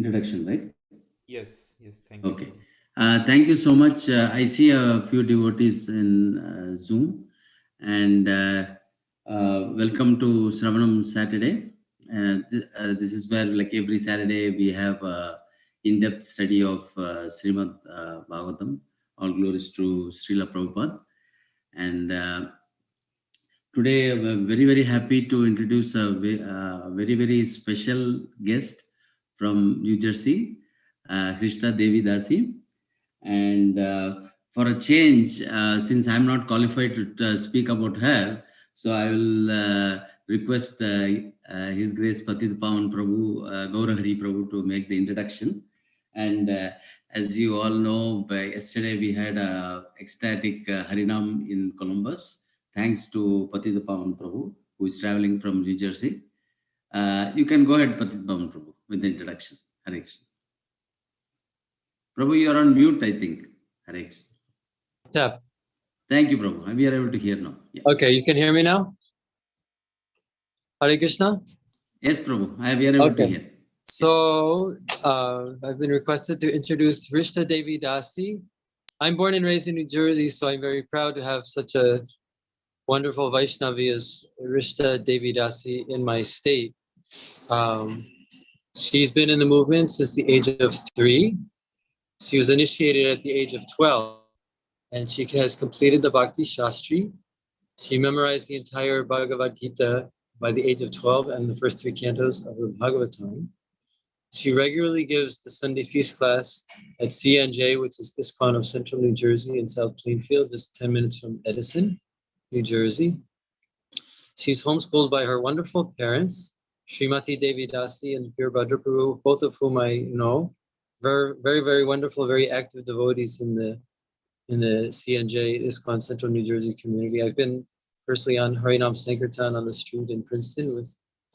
Introduction, right? Yes, thank you. Okay. Thank you so much. I see a few devotees in Zoom, and welcome to Sravanam Saturday. This is where, like every Saturday, we have in-depth study of Srimad Bhagavatam. All glories to Srila Prabhupada. And today, we're very, very happy to introduce a very, very special guest from New Jersey, Krishna Devi Dasi. And for a change, since I'm not qualified to speak about her, so I will request His Grace Patita Pawan Prabhu, Gaurahari Prabhu, to make the introduction. And as you all know, by yesterday we had a ecstatic Harinam in Columbus, thanks to Patita Pawan Prabhu, who is traveling from New Jersey. You can go ahead, Patita Pawan Prabhu, with the introduction. Hare Krishna. Prabhu, you are on mute, I think. Hare Krishna. Yeah. Thank you, Prabhu. We are able to hear now. Yeah. Okay, you can hear me now? Hare Krishna? Yes, Prabhu. We are able to hear. So, I've been requested to introduce Rishta Devi Dasi. I'm born and raised in New Jersey, so I'm very proud to have such a wonderful Vaishnavi as Rishta Devi Dasi in my state. She's been in the movement since the age of 3. She was initiated at the age of 12, and she has completed the Bhakti Shastri. She memorized the entire Bhagavad Gita by the age of 12 and the first 3 cantos of the Bhagavatam. She regularly gives the Sunday feast class at CNJ, which is ISKCON of Central New Jersey in South Plainfield, just 10 minutes from Edison, New Jersey. She's homeschooled by her wonderful parents, Srimati Devi Dasi and Pir Bhadraprabhu, both of whom I know. Very, very, very wonderful, very active devotees in the CNJ ISKCON Central New Jersey community. I've been personally on Harinam Sankirtan on the street in Princeton with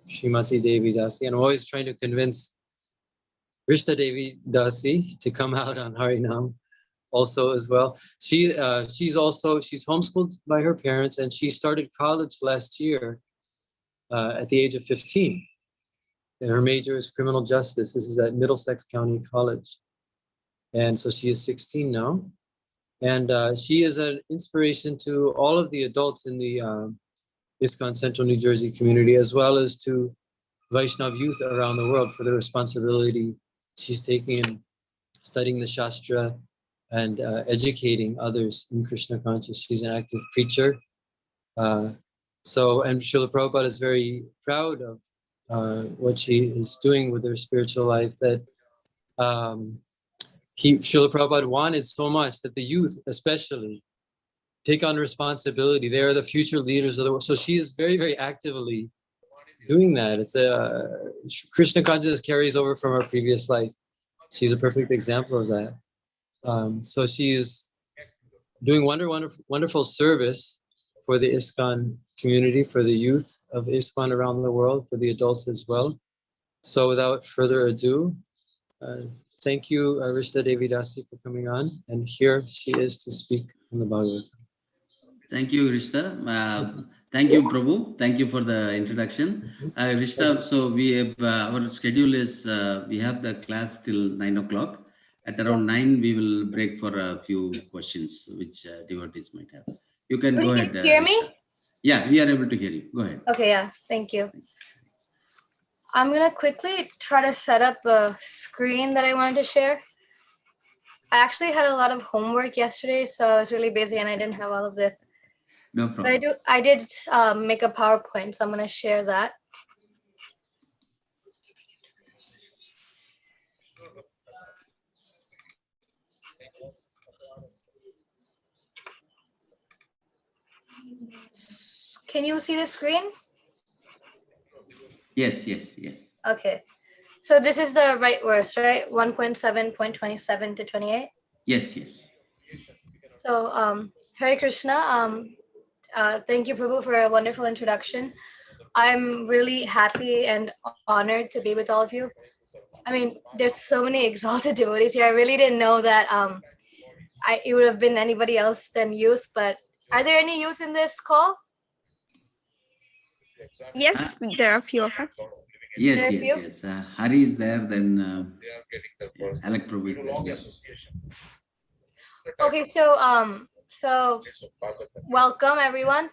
Srimati Devi Dasi, and I'm always trying to convince Rishta Devi Dasi to come out on Harinam also as well. She's homeschooled by her parents, and she started college last year at the age of 15. And her major is criminal justice. This is at Middlesex County College. And so she is 16 now. And she is an inspiration to all of the adults in the ISKCON Central New Jersey community, as well as to Vaishnav youth around the world for the responsibility she's taking in studying the Shastra and educating others in Krishna consciousness. She's an active preacher. And Srila Prabhupada is very proud of what she is doing with her spiritual life, that Srila Prabhupada wanted so much that the youth especially take on responsibility. They are the future leaders of the world. So she is very, very actively doing that. It's Krishna consciousness carries over from her previous life. She's a perfect example of that. So she is doing wonderful service for the ISKCON community, for the youth of ISKCON around the world, for the adults as well. So without further ado, thank you, Rishta Devi Dasi, for coming on. And here she is to speak on the Bhagavatam. Thank you, Rishta. Thank you, Prabhu. Thank you for the introduction. Rishta, so we have, our schedule is, we have the class till 9 o'clock. At around 9, we will break for a few questions which devotees might have. You can go ahead. Hear me? Yeah, we are able to hear you. Go ahead. Okay, yeah, thank you. I'm going to quickly try to set up a screen that I wanted to share. I actually had a lot of homework yesterday, so I was really busy and I didn't have all of this. No problem. But I did make a PowerPoint, so I'm going to share that. Can you see the screen? Yes. Okay. So this is the right verse, right? 1.7.27-28? Yes. So, Hare Krishna, thank you, Prabhu, for a wonderful introduction. I'm really happy and honored to be with all of you. I mean, there's so many exalted devotees here. I really didn't know that it would have been anybody else than youth, but are there any youth in this call? Yes, there are a few of us. Yes, There are yes, few? yes. Hari is there, then They are getting their birth. Alec Prabhu Due is to there. long Yeah. association. The time Okay, of so place of Bhagavatam. welcome everyone.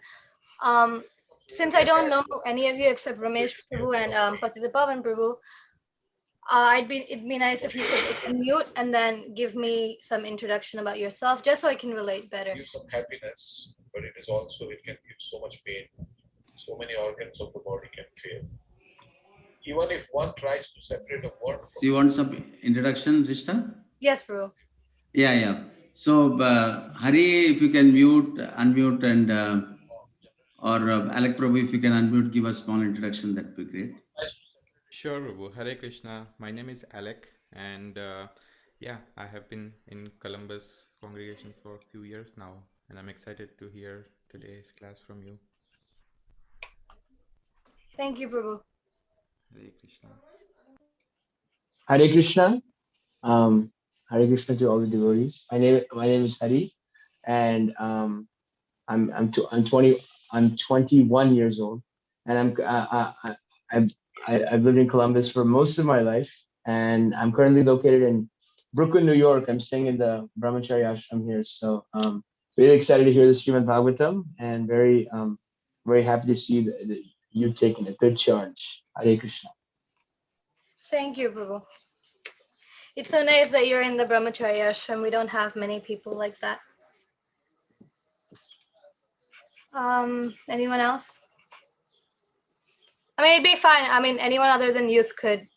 Since I don't know any of you except Ramesh Prabhu and Patitapavan Prabhu, it'd be nice if you could unmute and then give me some introduction about yourself, just so I can relate better. Give some happiness, but it is also, it can give so much pain. So many organs of the body can fail. Even if one tries to separate a word So from you want some introduction, Rishta? Yes, Prabhu. Yeah, yeah. So Hari, if you can mute, unmute, and or Alec Prabhu, if you can unmute, give a small introduction, that'd be great. Sure, Prabhu. Hare Krishna. My name is Alec, and yeah, I have been in Columbus congregation for a few years now, and I'm excited to hear today's class from you. Thank you, Prabhu. Hare Krishna. Hare Krishna. Hare Krishna to all the devotees. My name is Hari, and I'm 21 years old, and I've lived in Columbus for most of my life, and I'm currently located in Brooklyn, New York. I'm staying in the Brahmachari ashram here, so really excited to hear the Srimad Bhagavatam, and very happy to see that you've taken a good charge. Hare Krishna. Thank you, Prabhu. It's so nice that you're in the Brahmacharya ashram. We don't have many people like that. Anyone else? I mean, it'd be fine. I mean, anyone other than youth could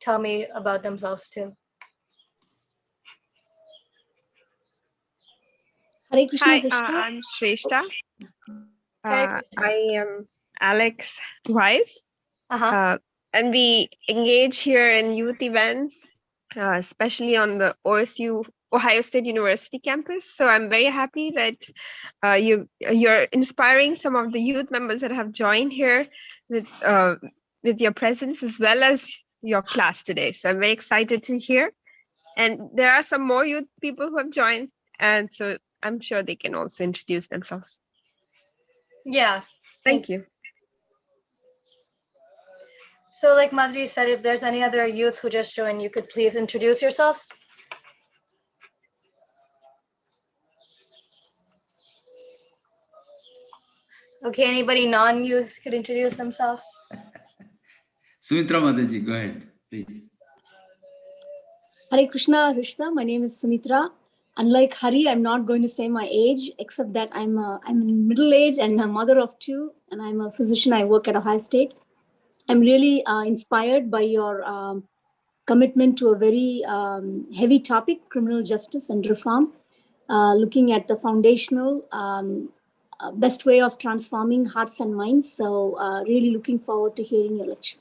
tell me about themselves too. Hare Krishna. Hi, Krishna. I'm Shrestha. Hare I am Alex's wife, Uh-huh. and we engage here in youth events, especially on the OSU Ohio State University campus. So I'm very happy that you're inspiring some of the youth members that have joined here with your presence as well as your class today. So I'm very excited to hear. And there are some more youth people who have joined, and so I'm sure they can also introduce themselves. Yeah. Thank you. So like Madhuri said, if there's any other youth who just joined, you could please introduce yourselves. Okay, anybody non-youth could introduce themselves. Sumitra Mataji, go ahead, please. Hare Krishna, Rishta. My name is Sumitra. Unlike Hari, I'm not going to say my age, except that I'm in middle age and a mother of two, and I'm a physician. I work at Ohio State. I'm really inspired by your commitment to a very heavy topic, criminal justice and reform, looking at the foundational best way of transforming hearts and minds. So really looking forward to hearing your lecture.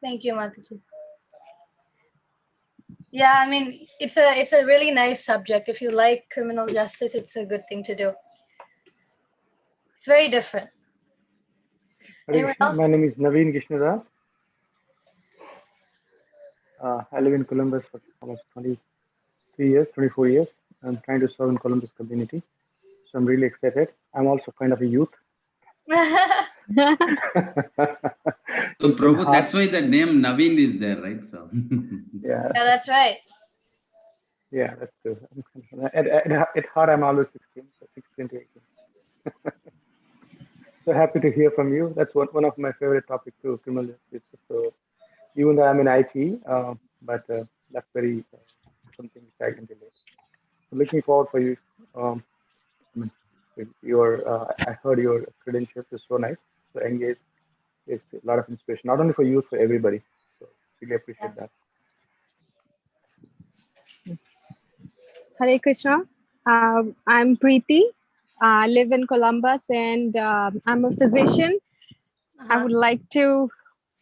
Thank you, Mataji. Yeah, I mean, it's a really nice subject. If you like criminal justice, it's a good thing to do. It's very different. Anyone else? My name is Naveen Gishnadas. I live in Columbus for almost 24 years. I'm trying to serve in Columbus community. So I'm really excited. I'm also kind of a youth. So Prabhu, that's why the name Naveen is there, right? So Yeah. Yeah, that's right. Yeah, that's true. At heart, I'm always 16, so 16 to 18. So happy to hear from you. That's one of my favorite topics too, criminal justice. So even though I'm in IT, but that's very something which I can relate. So looking forward for you. I mean, I heard your credentials is so nice. So engage. It's a lot of inspiration, not only for youth, for everybody. So really appreciate that. Hare Krishna. I'm Preeti. I live in Columbus, and I'm a physician. I would like to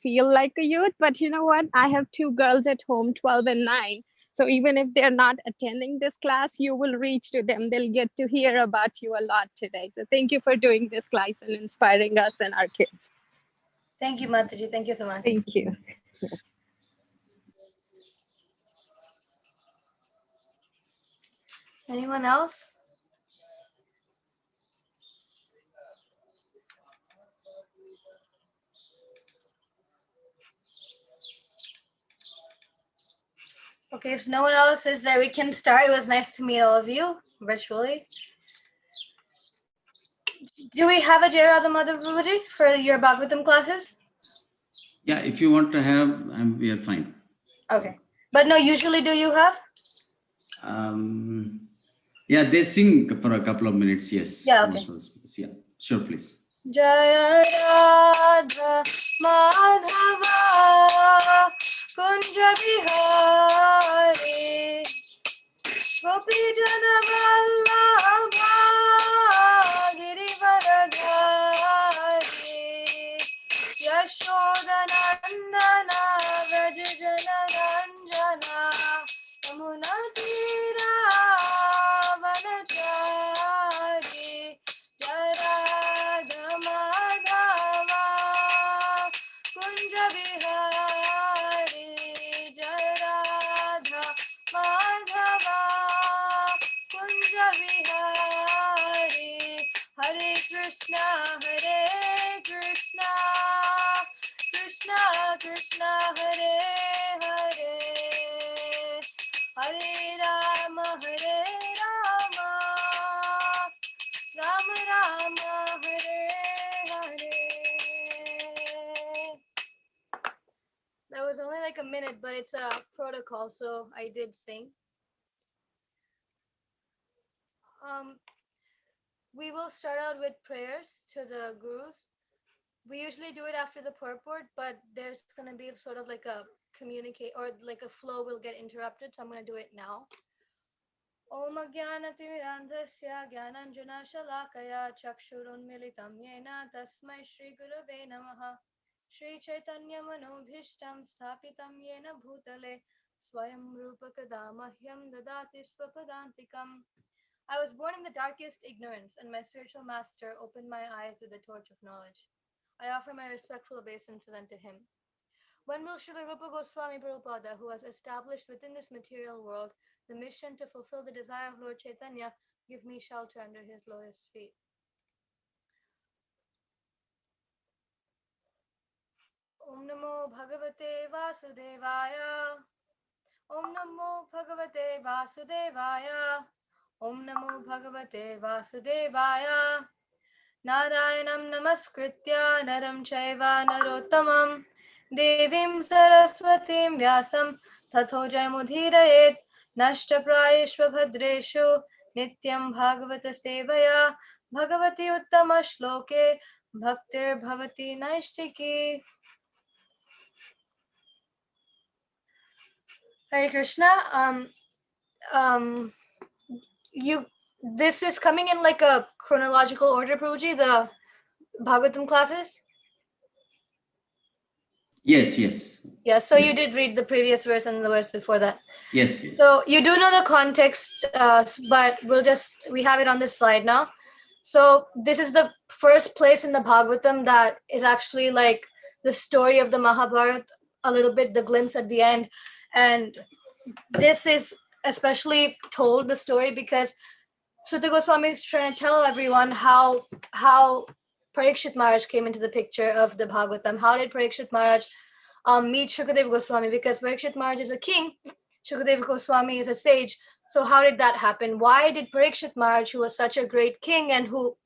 feel like a youth, but you know what? I have two girls at home, 12 and 9. So even if they're not attending this class, you will reach to them. They'll get to hear about you a lot today. So thank you for doing this class and inspiring us and our kids. Thank you, Mataji. Thank you so much. Thank you. Anyone else? Okay, if no one else is there, we can start. It was nice to meet all of you virtually. Do we have a Jai Radha Madhav Prabhuji for your Bhagavatam classes? Yeah, if you want to have, we are fine. Okay. But no, usually do you have? Yeah, they sing for a couple of minutes, yes. Yeah, okay. Yeah, sure, please. Jaya Radha Madhava Kunja Bihari Gopi Jana Vallabha Girivaradhari Yashoda Nandana Vraja Jana Ranjana Yamuna Tira Vanachari Jaya Radha Madhava Kunja Bihari Jaya Radha Madhava Kunja Bihari Hare Krishna Krishna Krishna Hare Hare Hare Rama Rama Rama Hare Hare. That was only like a minute, but it's a protocol, so I did sing. We will start out with prayers to the gurus. We usually do it after the purport, but there's going to be sort of like a communicate or like a flow will get interrupted, so I'm going to do it now. Om Jnanatimirandhasya Jnananjana Shalakaya Chakshurunmilitam Yena Tasmai Shri Gurave Namaha Shri Chaitanya Manobhishtam Sthapitam Yena Bhutale Swayam Rupakadamahyam Dadati Swapadantikam. I was born in the darkest ignorance, and my spiritual master opened my eyes with the torch of knowledge. I offer my respectful obeisance unto him. When will Srila Rupa Goswami Prabhupada, who has established within this material world the mission to fulfill the desire of Lord Chaitanya, give me shelter under his lotus feet? Om Namo Bhagavate Vasudevaya. Om Namo Bhagavate Vasudevaya. Om Namo Bhagavate Vasudevaya. Narayanam Namaskritya Naram Chaiva Narottamam Devim Saraswatim Vyasam Tatho Jayamudhirayet Nashta Prayeshva Bhadreshu Nityam Bhagavata Sevaya Bhagavati Uttama Shloke Bhaktir Bhavati Naishtiki. Hare Krishna. This is coming in like a chronological order, Prabhuji, the Bhagavatam classes? Yes. Yeah, so you did read the previous verse and the verse before that. Yes. So you do know the context, but we have it on this slide now. So this is the first place in the Bhagavatam that is actually like the story of the Mahabharata, a little bit, the glimpse at the end. And this is especially told the story because Suta Goswami is trying to tell everyone how Parikshit Maharaj came into the picture of the Bhagavatam. How did Parikshit Maharaj meet Shukadeva Goswami? Because Parikshit Maharaj is a king, Shukadeva Goswami is a sage. So how did that happen? Why did Parikshit Maharaj, who was such a great king and who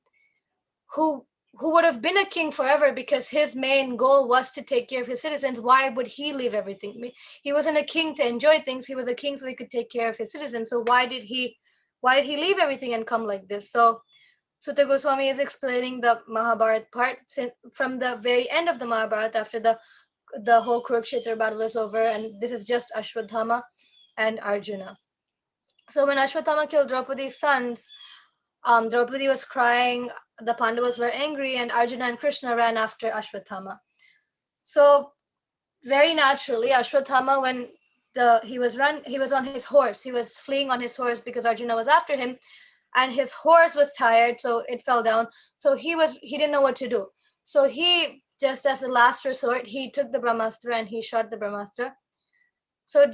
would have been a king forever because his main goal was to take care of his citizens, why would he leave everything? He wasn't a king to enjoy things. He was a king so he could take care of his citizens. So why did he leave everything and come like this? So Suta Goswami is explaining the Mahabharata part from the very end of the Mahabharata after the whole Kurukshetra battle is over, and this is just Ashwadhama and Arjuna. So when Ashwadhama killed Draupadi's sons, Draupadi was crying, the Pandavas were angry, and Arjuna and Krishna ran after Ashwadhama. So very naturally, Ashwadhama, when he was on his horse, he was fleeing on his horse because Arjuna was after him, and his horse was tired, so it fell down. So he didn't know what to do. So he, just as a last resort, he took the Brahmastra and he shot the Brahmastra. So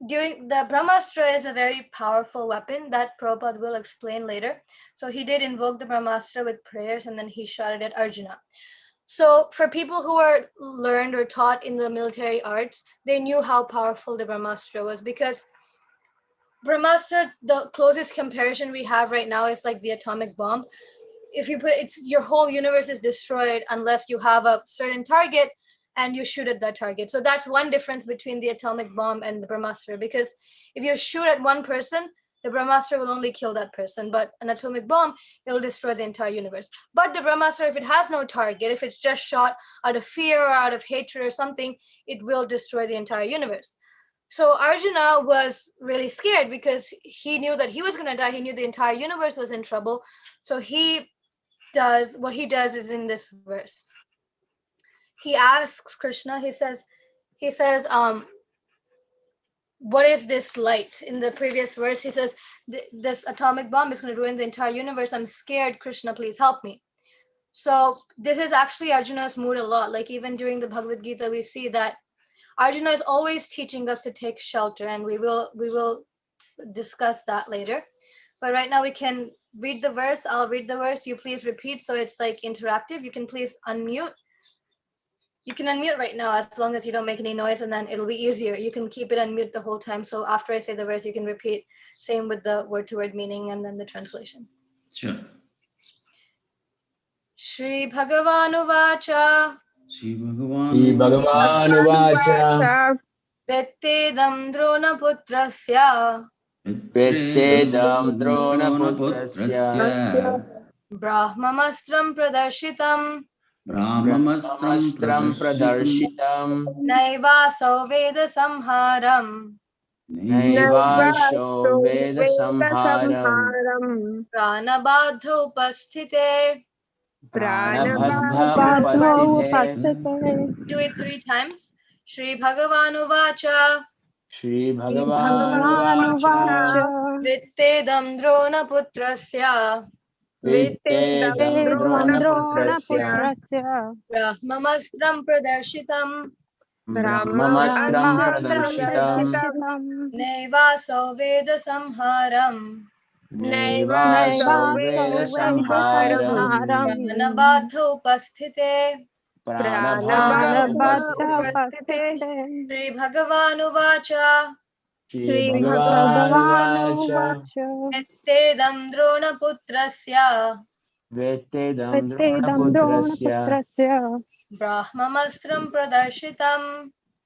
during the Brahmastra is a very powerful weapon that Prabhupada will explain later. So he did invoke the Brahmastra with prayers and then he shot it at Arjuna. So for people who are learned or taught in the military arts, they knew how powerful the Brahmastra was because Brahmastra, the closest comparison we have right now is like the atomic bomb. If you put it's your whole universe is destroyed unless you have a certain target and you shoot at that target. So that's one difference between the atomic bomb and the Brahmastra, because if you shoot at one person, the Brahmastra will only kill that person, but an atomic bomb, it'll destroy the entire universe. But the Brahmastra, if it has no target, if it's just shot out of fear or out of hatred or something, it will destroy the entire universe. So Arjuna was really scared because he knew that he was going to die. He knew the entire universe was in trouble. So what he does is in this verse. He asks Krishna, he says, what is this light? In the previous verse, he says, this atomic bomb is going to ruin the entire universe. I'm scared, Krishna, please help me. So this is actually Arjuna's mood a lot. Like even during the Bhagavad Gita, we see that Arjuna is always teaching us to take shelter, and we will discuss that later. But right now we can read the verse. I'll read the verse. You please repeat, so it's like interactive. You can please unmute. You can unmute right now as long as you don't make any noise, and then it'll be easier. You can keep it unmute the whole time. So after I say the verse, you can repeat. Same with the word-to-word meaning and then the translation. Sure. Shri Bhagavanu Vacha. Shri Bhagavanu Vacha Vettedam Drona Putrasya Vettedam Drona Putrasya Brahmamastram Pradarshitam Brahmastram Pradarshitam Naivaso Veda Samharam Naivasho Veda Samharam Pranabadha Upasthite. Pranabadha Upasthite. Do it 3 times. Shri Bhagavanu Vacha Shri Bhagavanu Vacha Vittedam Drona Putrasya Vittedam Drona Putrasya Brahmamastram Pradarshitam Brahmamastram Pradarshitam Naivaso Veda Samharam Naivaso Veda Samharam Pranabadha Upasthite. Pranabadha Upasthite. Shri Bhagavanu Vacha Shri Bhagavanu Vacha Vittedam Drona Putrasya Vettedam Drona Putrasya Brahmamastram Pradarshitam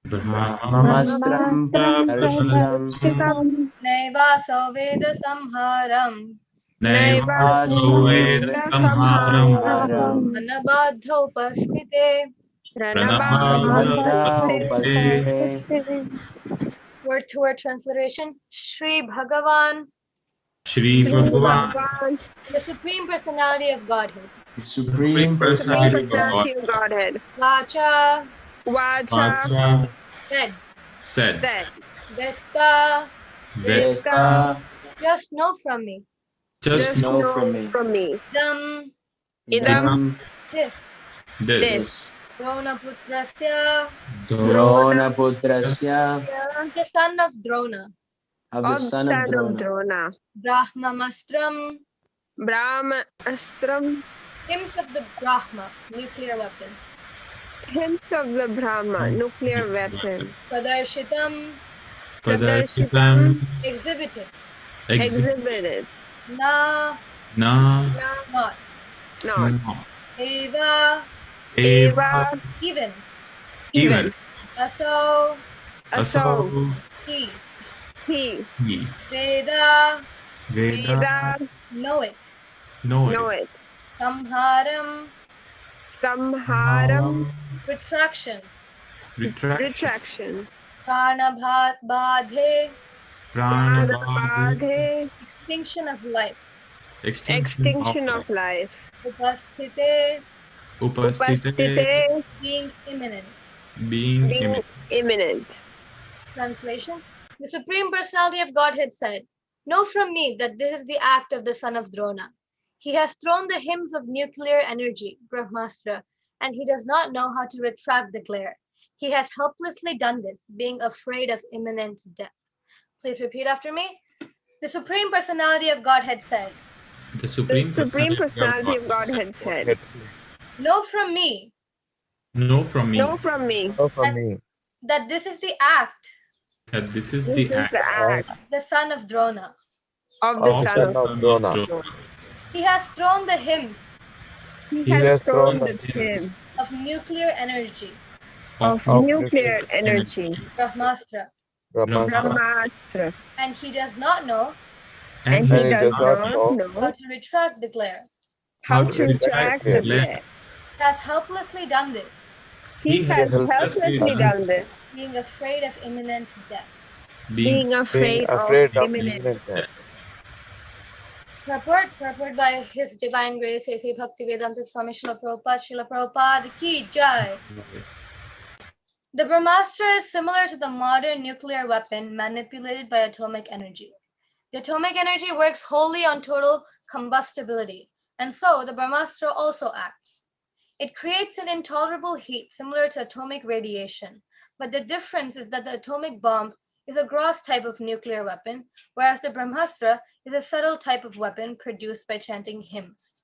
Brahmamastram Pradarshitam Naivaso Veda Samharam Naivaso Veda Samharam Pranabadha Upasthite. Pranabadha Upasthite. Word-to-word transliteration. Shri Bhagavan, Shri Bhagavan, the Supreme Personality of Godhead. The Supreme Personality of Godhead. Vacha, Vacha, said. said. Vetta, just know from me. Just know from me. Idam, this. this. Drona Putrasya, Drona Putrasya, the son of Drona. of the son of Drona. Brahmamastram, Brahmastram, hymns of the Brahma, nuclear weapon. hymns of the Brahma, nuclear weapon. Pradarshitam, Pradarsitam, exhibited. Exhibited. Na, not, not. Eva, eva, even. Aso, aso, he. He. Veda, Veda, know it. know it. Samharam, retraction. Retraction. Pranabhadhe, Pranabhadhe, extinction of life. Extinction of life. Upasthite, Upasthite, being imminent. being Imminent. Translation. The Supreme Personality of Godhead said, know from me that this is the act of the son of Drona. He has thrown the hymns of nuclear energy, Brahmastra, and he does not know how to retract the glare. He has helplessly done this, being afraid of imminent death. Please repeat after me. The Supreme Personality of Godhead said, the Supreme Personality of Godhead said, know from me know from me know from me that this is the act This is This the is act the act The son of Drona. of the of the son son of of Drona. Drona. He has thrown the hymns He He has has thrown thrown the the hymn of nuclear energy, of of nuclear nuclear energy, Brahmastra, Brahmastra, Brahmastra, and he does not know and and he he and he does does not not know how know to retract the glare. how how to to retract retract the the glare. glare. Has helplessly done this, He He has has He has helplessly helplessly done done this, being afraid of imminent death. being being being afraid of afraid of imminent imminent death. Purport by His Divine Grace, A.C. Bhaktivedanta Swami Srila Prabhupada ki jai. The Brahmastra is similar to the modern nuclear weapon manipulated by atomic energy. The atomic energy works wholly on total combustibility, and so the Brahmastra also acts. It creates an intolerable heat similar to atomic radiation, but the difference is that the atomic bomb is a gross type of nuclear weapon, whereas the Brahmastra is a subtle type of weapon produced by chanting hymns.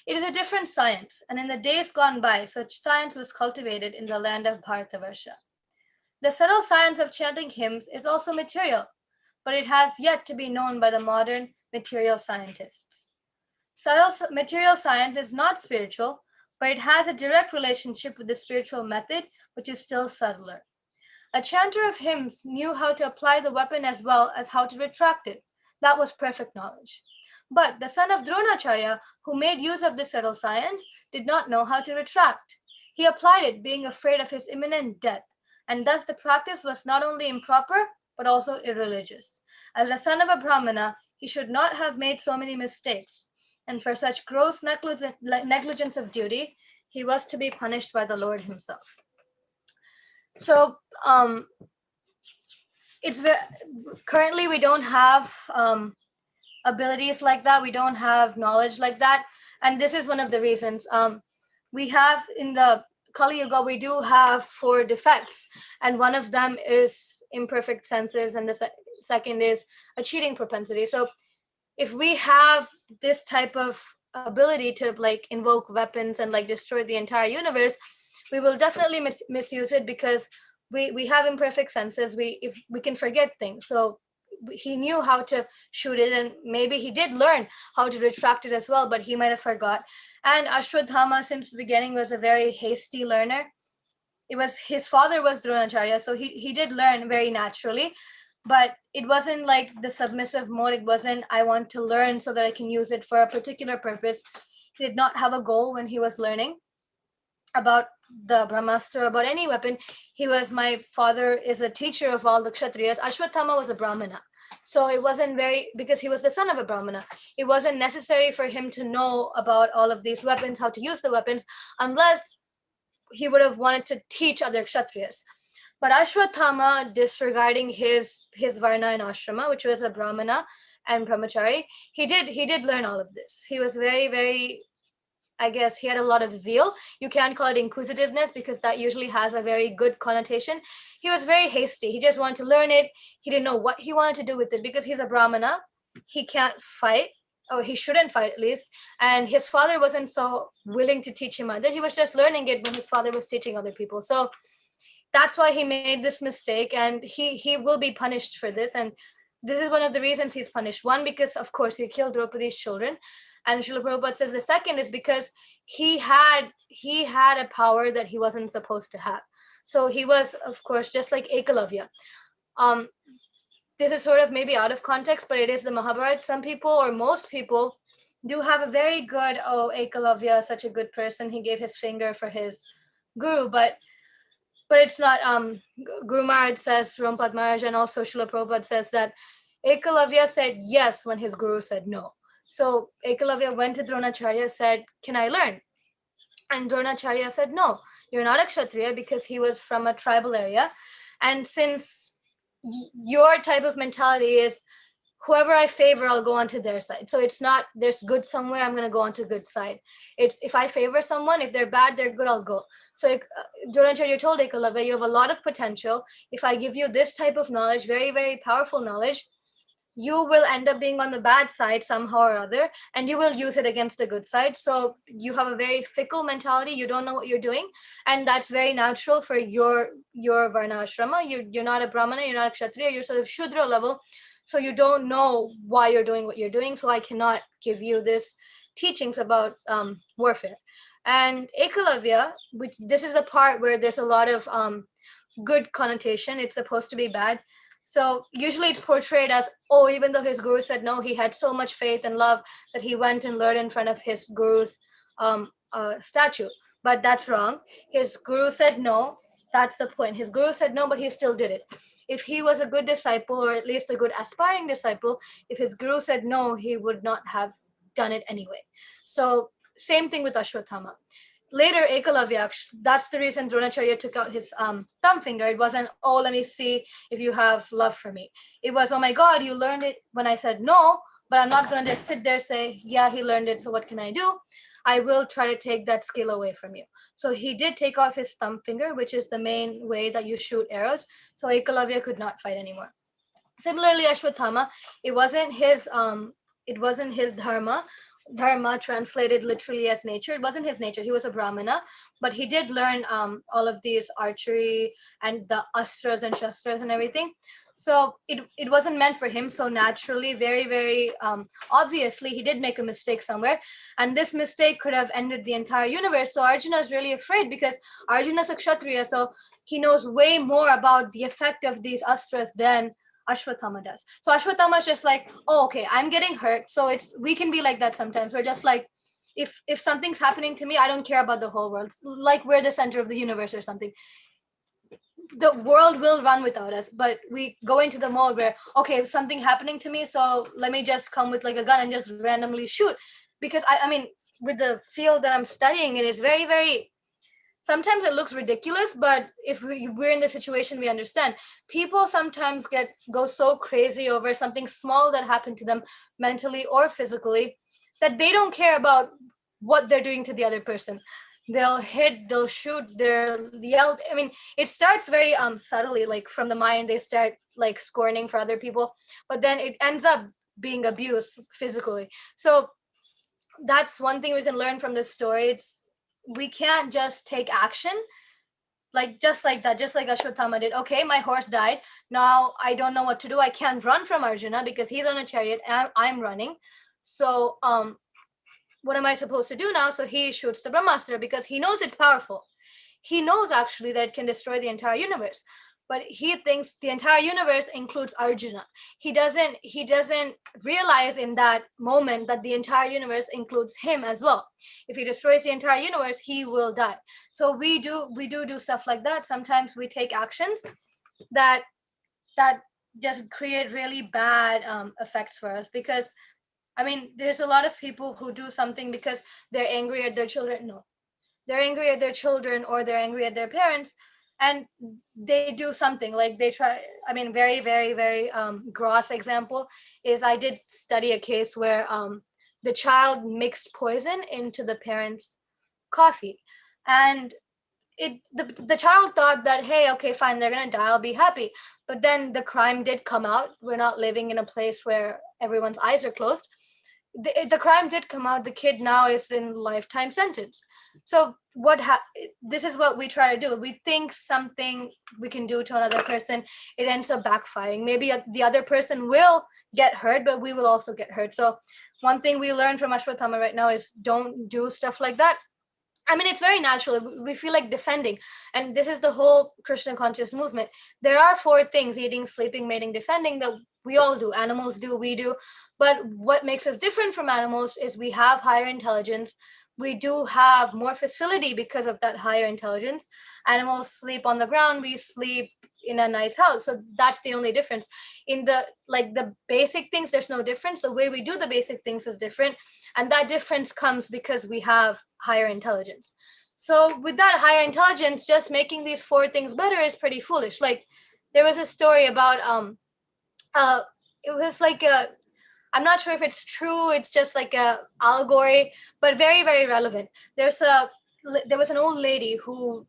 It is a different science, and in the days gone by, such science was cultivated in the land of Bharatavarsha. The subtle science of chanting hymns is also material, but it has yet to be known by the modern material scientists. Subtle material science is not spiritual, but it has a direct relationship with the spiritual method, which is still subtler. A chanter of hymns knew how to apply the weapon as well as how to retract it. That was perfect knowledge. But the son of Dronacharya, who made use of this subtle science, did not know how to retract. He applied it, being afraid of his imminent death, and thus the practice was not only improper, but also irreligious. As the son of a Brahmana, he should not have made so many mistakes, and for such gross negligence of duty, he was to be punished by the Lord himself. So, currently we don't have abilities like that. We don't have knowledge like that, and this is one of the reasons. We have in the Kali Yuga, we do have 4 defects, and one of them is imperfect senses, and the second is a cheating propensity. So if we have this type of ability to like invoke weapons and like destroy the entire universe, we will definitely misuse it, because we have imperfect senses. If we can forget things. So he knew how to shoot it, and maybe he did learn how to retract it as well, but he might have forgot. And Ashwadhama, since the beginning, was a very hasty learner. It was his father was Dronacharya, so he did learn very naturally, but it wasn't like the submissive mode. It wasn't, I want to learn so that I can use it for a particular purpose. He did not have a goal when he was learning about the Brahmastra, about any weapon. He was, my father is a teacher of all the Kshatriyas. Ashwatthama was a Brahmana. So it wasn't because he was the son of a Brahmana, it wasn't necessary for him to know about all of these weapons, how to use the weapons, unless he would have wanted to teach other Kshatriyas. But Ashwatthama, disregarding his Varna and Ashrama, which was a Brahmana and Brahmachari, he did learn all of this. He was very, very, I guess he had a lot of zeal. You can't call it inquisitiveness, because that usually has a very good connotation. He was very hasty. He just wanted to learn it. He didn't know what he wanted to do with it, because he's a Brahmana. He can't fight, or he shouldn't fight at least. And his father wasn't so willing to teach him either. He was just learning it when his father was teaching other people. So that's why he made this mistake, and he will be punished for this. And this is one of the reasons he's punished. One, because of course he killed Draupadi's children. And Srila Prabhupada says the second is because he had a power that he wasn't supposed to have. So he was, of course, just like Ekalavya. This is sort of maybe out of context, but it is the Mahabharata. Some people, or most people, do have a very good, Ekalavya, such a good person. He gave his finger for his guru, but it's not. Guru Maharaj says, Rampad Maharaj, and also Srila Prabhupada says that Ekalavya said yes when his guru said no. So Ekalavya went to Dronacharya, said, can I learn? And Dronacharya said, no, you're not a Kshatriya, because he was from a tribal area. And since your type of mentality is, whoever I favor, I'll go onto their side. So it's not, there's good somewhere, I'm going to go onto good side. It's, if I favor someone, if they're bad, they're good, I'll go. So Dronacharya told Ekalavya, you have a lot of potential. If I give you this type of knowledge, very, very powerful knowledge, you will end up being on the bad side somehow or other, and you will use it against the good side. So you have a very fickle mentality. You don't know what you're doing, and that's very natural for your varna ashrama. You're not a brahmana, you're not a kshatriya, you're sort of shudra level, so you don't know why you're doing what you're doing. So I cannot give you this teachings about warfare. And Ekalavya, which this is the part where there's a lot of good connotation. It's supposed to be bad. So usually it's portrayed as, oh, even though his guru said no, he had so much faith and love that he went and learned in front of his guru's statue. But that's wrong. His guru said no. That's the point. His guru said no, but he still did it. If he was a good disciple, or at least a good aspiring disciple, if his guru said no, he would not have done it anyway. So same thing with Ashwatthama. Later, Ekalavya, that's the reason Dronacharya took out his thumb finger. It wasn't, oh, let me see if you have love for me. It was, oh my God, you learned it when I said no, but I'm not going to just sit there and say, yeah, he learned it, so what can I do? I will try to take that skill away from you. So he did take off his thumb finger, which is the main way that you shoot arrows. So Ekalavya could not fight anymore. Similarly, Ashwatthama, it wasn't his dharma. Dharma translated literally as nature. It wasn't his nature. He was a brahmana, but he did learn all of these archery and the astras and shastras and everything. So it wasn't meant for him. So naturally, very, very obviously, he did make a mistake somewhere. And this mistake could have ended the entire universe. So Arjuna is really afraid because Arjuna is a kshatriya. So he knows way more about the effect of these astras than Ashwatthama does. So Ashwatthama is just like, oh, okay, I'm getting hurt. So we can be like that sometimes. We're just like, if something's happening to me, I don't care about the whole world. It's like we're the center of the universe or something. The world will run without us, but we go into the mode where, okay, if something happening to me, so let me just come with like a gun and just randomly shoot. Because I mean, with the field that I'm studying, it is very, very, sometimes it looks ridiculous, but if we're in the situation, we understand. People sometimes go so crazy over something small that happened to them mentally or physically that they don't care about what they're doing to the other person. They'll hit, they'll shoot, they'll yell. I mean, it starts very subtly, like from the mind, they start like scorning for other people, but then it ends up being abuse physically. So that's one thing we can learn from this story. We can't just take action like just like that, just like Ashwatthama did. Okay, my horse died. Now I don't know what to do. I can't run from Arjuna because he's on a chariot and I'm running. So what am I supposed to do now? So he shoots the Brahmastra because he knows it's powerful. He knows actually that it can destroy the entire universe. But he thinks the entire universe includes Arjuna. He doesn't realize in that moment that the entire universe includes him as well. If he destroys the entire universe, he will die. So we do stuff like that. Sometimes we take actions that just create really bad effects for us. Because I mean, there's a lot of people who do something because they're angry at their children. No, they're angry at their children or they're angry at their parents, and they do something like they try. I mean, very, very, very gross example is I did study a case where the child mixed poison into the parents' coffee, and the child thought that, hey, okay, fine, they're gonna die, I'll be happy. But then the crime did come out. We're not living in a place where everyone's eyes are closed. The crime did come out. The kid now is in lifetime sentence. So this is what we try to do. We think something we can do to another person, it ends up backfiring. Maybe the other person will get hurt, but we will also get hurt. So one thing we learned from Ashwatthama right now is don't do stuff like that. I mean, it's very natural. We feel like defending. And this is the whole Krishna conscious movement. There are 4 things: eating, sleeping, mating, defending, that we all do. Animals do, we do. But what makes us different from animals is we have higher intelligence. We do have more facility because of that higher intelligence. Animals sleep on the ground. We sleep in a nice house. So that's the only difference. In the basic things, there's no difference. The way we do the basic things is different. And that difference comes because we have higher intelligence. So with that higher intelligence, just making these 4 things better is pretty foolish. Like there was a story about it was like I'm not sure if it's true, it's just like a allegory, but very, very relevant. There was an old lady who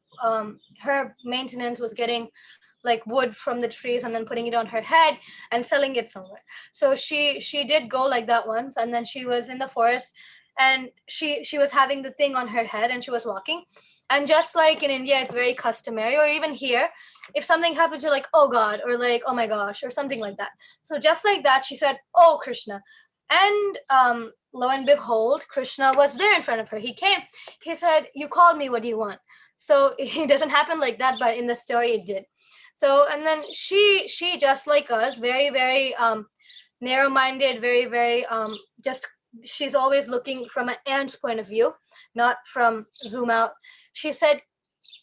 her maintenance was getting like wood from the trees and then putting it on her head and selling it somewhere. So she did go like that once, and then she was in the forest and she was having the thing on her head and she was walking. And just like in India, it's very customary, or even here, if something happens, you're like, oh God, or like, oh my gosh, or something like that. So just like that, she said, oh Krishna. And lo and behold, Krishna was there in front of her. He came, he said, you called me, what do you want? So it doesn't happen like that, but in the story it did. So, and then she just like us, very, very narrow-minded, very, very just, she's always looking from an ant's point of view, not from zoom out. She said,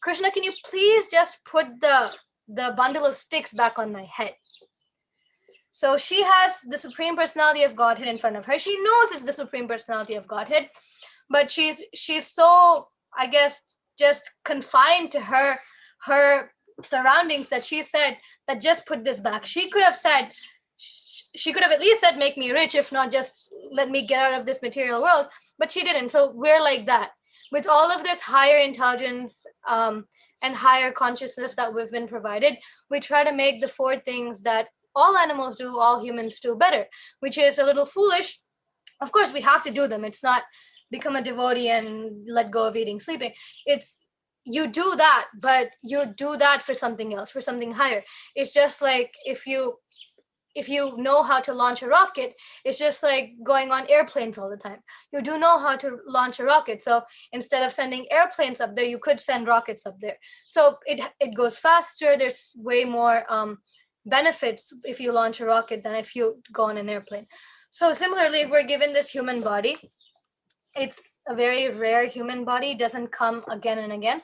Krishna, can you please just put the bundle of sticks back on my head? So she has the Supreme Personality of Godhead in front of her. She knows it's the Supreme Personality of Godhead, but she's so, I guess, just confined to her surroundings that she said that just put this back. She could have said, she could have at least said, make me rich, if not just let me get out of this material world, but she didn't. So we're like that. With all of this higher intelligence and higher consciousness that we've been provided, we try to make the four things that all animals do, all humans do better, which is a little foolish. Of course, we have to do them. It's not become a devotee and let go of eating, sleeping. It's, you do that, but you do that for something else, for something higher. It's just like if you know how to launch a rocket, it's just like going on airplanes all the time. You do know how to launch a rocket. So instead of sending airplanes up there, you could send rockets up there. So it goes faster. There's way more benefits if you launch a rocket than if you go on an airplane. So similarly, we're given this human body. It's a very rare human body, doesn't come again and again.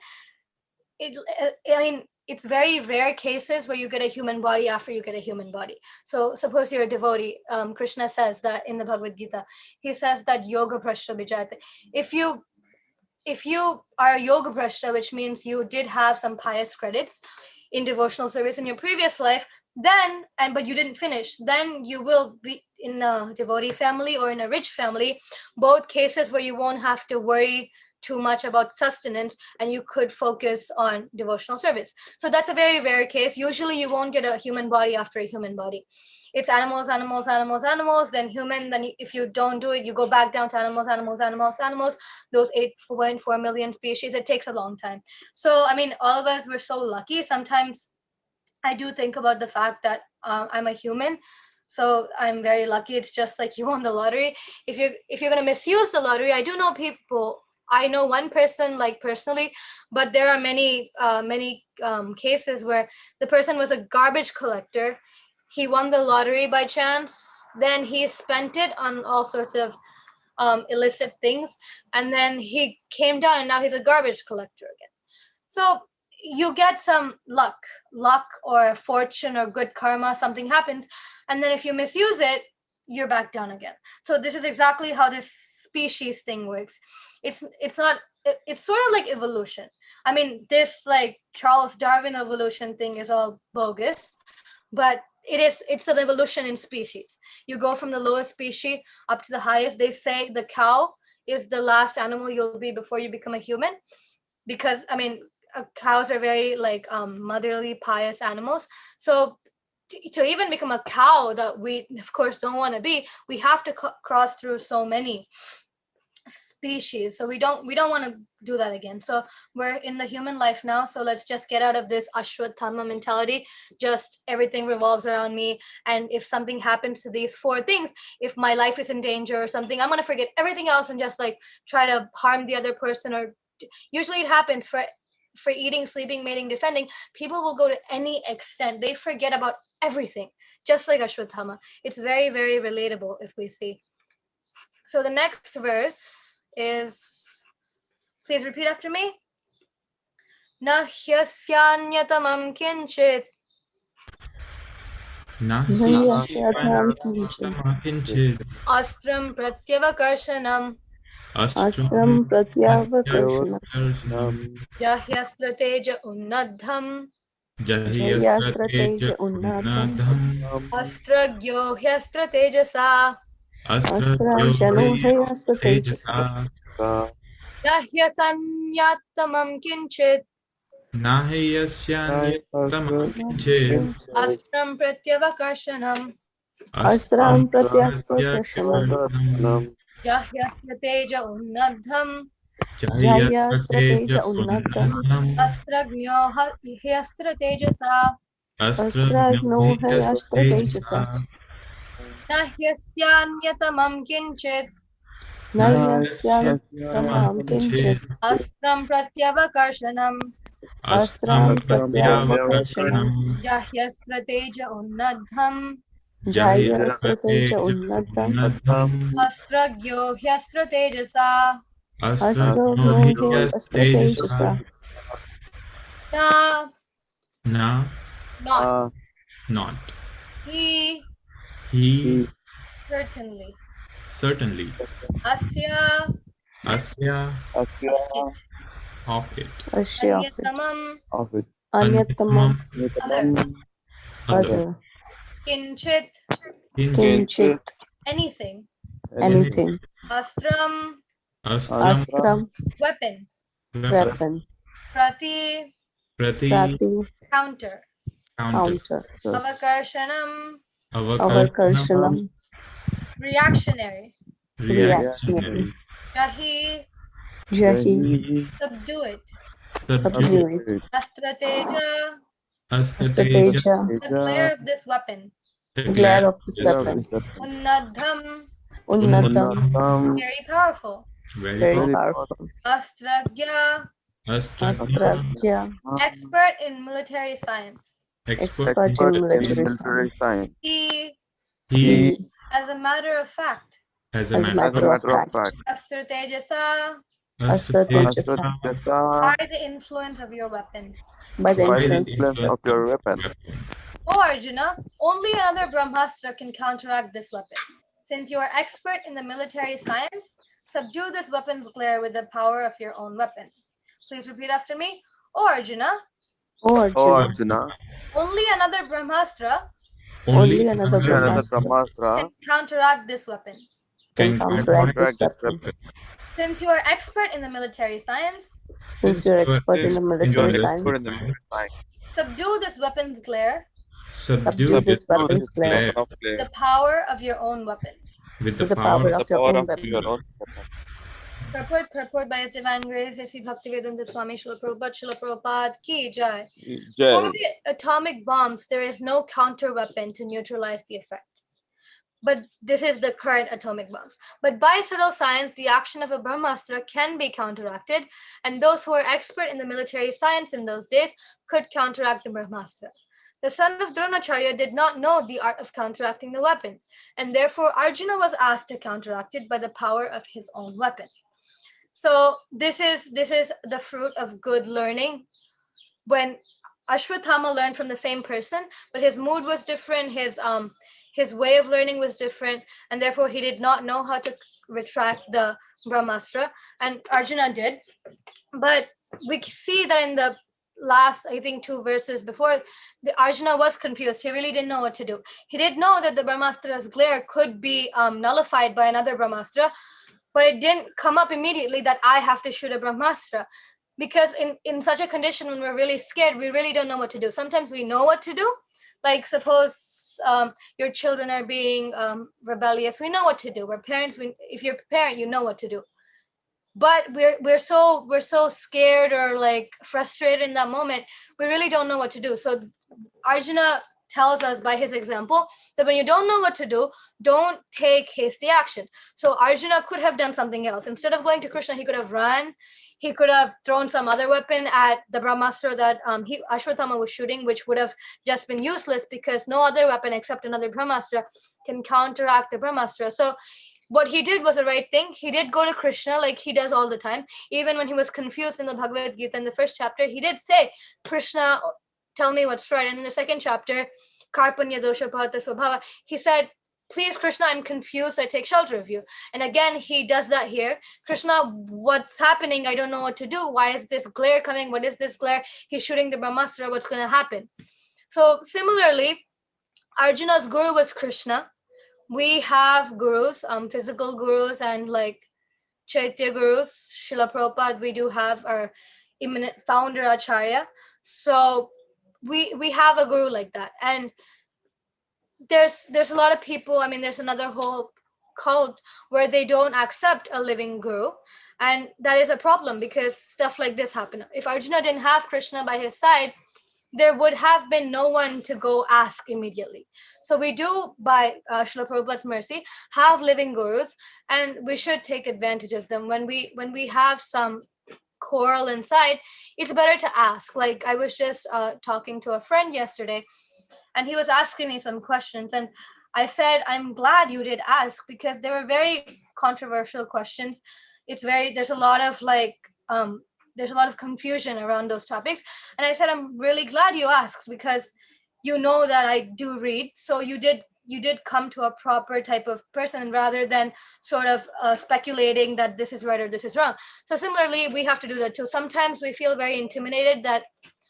I mean, it's very rare cases where you get a human body after you get a human body. So suppose you're a devotee. Krishna says that in the Bhagavad Gita. He says that yoga prashta vijayate. If you are a yoga prashta, which means you did have some pious credits in devotional service in your previous life, then, but you didn't finish, then you will be in a devotee family or in a rich family, both cases where you won't have to worry too much about sustenance and you could focus on devotional service. So that's a very rare case. Usually you won't get a human body after a human body. It's animals, then human, then if you don't do it, you go back down to animals, those 8.4 million species. It takes a long time. So, I mean, all of us were so lucky. Sometimes I do think about the fact that I'm a human, so I'm very lucky. It's just like you won the lottery. If you're going to misuse the lottery, I do know people. I know one person, like personally, but there are many cases where the person was a garbage collector. He won the lottery by chance. Then he spent it on all sorts of illicit things, and then he came down, and now he's a garbage collector again. So you get some luck or fortune or good karma, something happens, and then if you misuse it, you're back down again. So this is exactly how this species thing works. It's sort of like evolution. I mean, this like Charles Darwin evolution thing is all bogus, but it's an evolution in species. You go from the lowest species up to the highest. They say the cow is the last animal you'll be before you become a human, because I mean, cows are very like motherly, pious animals. So to even become a cow that we of course don't want to be, we have to cross through so many species. So we don't want to do that again. So we're in the human life now, so let's just get out of this ashwatthama mentality. Just everything revolves around me, and if something happens to these four things, if my life is in danger or something, I'm going to forget everything else and just like try to harm the other person. Or usually it happens for eating, sleeping, mating, defending. People will go to any extent. They forget about everything, just like Ashwatthama. It's very, very relatable if we see. So the next verse is, please repeat after me. Na hyasyanyatamam kinchit astram pratyavakarshanam jahyasrateja unnadham astragyo hyastratejasa jahyasanyatamam kinchit Nahi yasyanyatamam kinchit Astram pratyavakarsanam Asram Pratyakarsanam jahyasya teja unnadham Jaya Strateja Jayasrateja Unnadam unnadam astragno hyastra tejasa Asragno Hai Astratejasa Astratejasa nahyasyanyatamam kinchit Nahyasyan Nahyasyanyatamam Tamam Kinchit kinchit astram pratyavakarsanam Astram Astram Pratyavakarsanam pratyavakarsanam jahyastra teja unnadham Jaya Strateja Jayasrateja Unnadam unnadam astragyo hyastra tejasa Asragno Hai Astratejasa Astratejasa na Na not not he he certainly certainly asya asya of it of it Asya of it anyatamam Anyatamam other Other kinchit Kinchit anything Anything astram astram Astram weapon Weapon prati prati Prati counter Counter avakarshanam avakarsanam Avakarsanam reactionary Reactionary jahi Jahi subdue it subdue Subdue it astrateja astrateja Astrateja the glare of this weapon the Glare of this weapon unnadham Unnadam very powerful very Very powerful powerful astragya astragya Astragya expert in military science expert Expert in military science he he He as a matter of fact as a as a matter matter of fact astratejasa Astratejasa astrateja by the influence of your weapon by the by the influence influence of your weapon O Arjuna, only another Brahmastra can counteract this weapon. Since you are expert in the military science, subdue this weapon's glare with the power of your own weapon. Please repeat after me. O Arjuna, O Arjuna only another Brahmastra only another Brahmastra can counteract this weapon. can counteract this weapon. Since you are expert in the military science, Since you are expert in the military science, subdue this weapon's glare subdue this weapon's glare with the power of your own weapon. with with the the power power of your own weapon. Purport by His Divine Grace, A.C. Bhaktivedanta Swami Srila Prabhupada Ki Jai. For the atomic bombs, there is no counter weapon to neutralize the effects. But this is the current atomic bombs. But by subtle science, the action of a Brahmastra can be counteracted, and those who were expert in the military science in those days could counteract the Brahmastra. The son of Dronacharya did not know the art of counteracting the weapon, and therefore Arjuna was asked to counteract it by the power of his own weapon. So this is the fruit of good learning. When Ashwatthama learned from the same person, but his mood was different, his way of learning was different, and therefore he did not know how to retract the Brahmastra, and Arjuna did. But we see that in the last, I think, 2 verses before, the Arjuna was confused. He really didn't know what to do. He did know that the Brahmastra's glare could be nullified by another Brahmastra, but it didn't come up immediately that I have to shoot a Brahmastra. Because in such a condition, when we're really scared, we really don't know what to do. Sometimes we know what to do. Like suppose your children are being rebellious. We know what to do. We're parents. If you're a parent, you know what to do. But we're so scared or like frustrated in that moment. We really don't know what to do. So Arjuna tells us by his example that when you don't know what to do, don't take hasty action. So Arjuna could have done something else. Instead of going to Krishna, he could have run. He could have thrown some other weapon at the Brahmastra that Ashwatthama was shooting, which would have just been useless because no other weapon except another Brahmastra can counteract the Brahmastra. So what he did was the right thing. He did go to Krishna like he does all the time. Even when he was confused in the Bhagavad Gita in the first chapter, he did say, Krishna, tell me what's right. And in the second chapter, Karpunya dosha bhavata svabhava, he said, please, Krishna, I'm confused. I take shelter of you. And again, he does that here. Krishna, what's happening? I don't know what to do. Why is this glare coming? What is this glare? He's shooting the Brahmastra. What's going to happen? So similarly, Arjuna's guru was Krishna. We have gurus, physical gurus and like Chaitya gurus, Srila Prabhupada. We do have our imminent founder Acharya. So we have a guru like that. And there's a lot of people, I mean, there's another whole cult where they don't accept a living guru, and that is a problem because stuff like this happen. If Arjuna didn't have Krishna by his side, there would have been no one to go ask immediately. So we do, by Srila Prabhupada's mercy, have living gurus, and we should take advantage of them. When we have some quarrel inside, it's better to ask. Like, I was just talking to a friend yesterday, and he was asking me some questions, and I said, I'm glad you did ask, because they were very controversial questions. There's a lot of there's a lot of confusion around those topics. And I said, I'm really glad you asked, because you know that I do read. So you did come to a proper type of person, rather than sort of speculating that this is right or this is wrong. So similarly, we have to do that too. Sometimes we feel very intimidated that,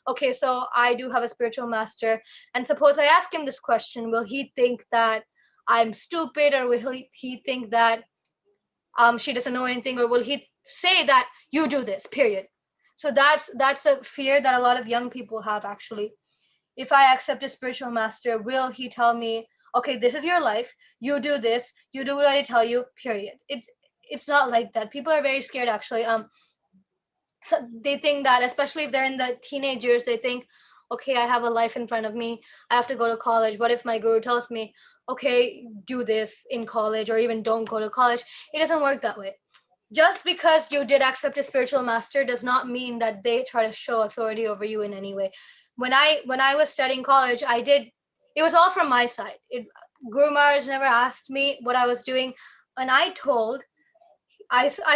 okay, so I do have a spiritual master, and suppose I ask him this question, will he think that I'm stupid, or will he think that she doesn't know anything, or will he say that you do this, period? So that's a fear that a lot of young people have, actually. If I accept a spiritual master, will he tell me, okay, this is your life, you do this, you do what I tell you, period? It's not like that. People are very scared, actually. So they think that, especially if they're in the teenage years, they think, okay, I have a life in front of me, I have to go to college. What if my guru tells me, okay, do this in college, or even don't go to college? It doesn't work that way. Just because you did accept a spiritual master does not mean that they try to show authority over you in any way. When I was studying college, it was all from my side. Guru Maharaj never asked me what I was doing, and I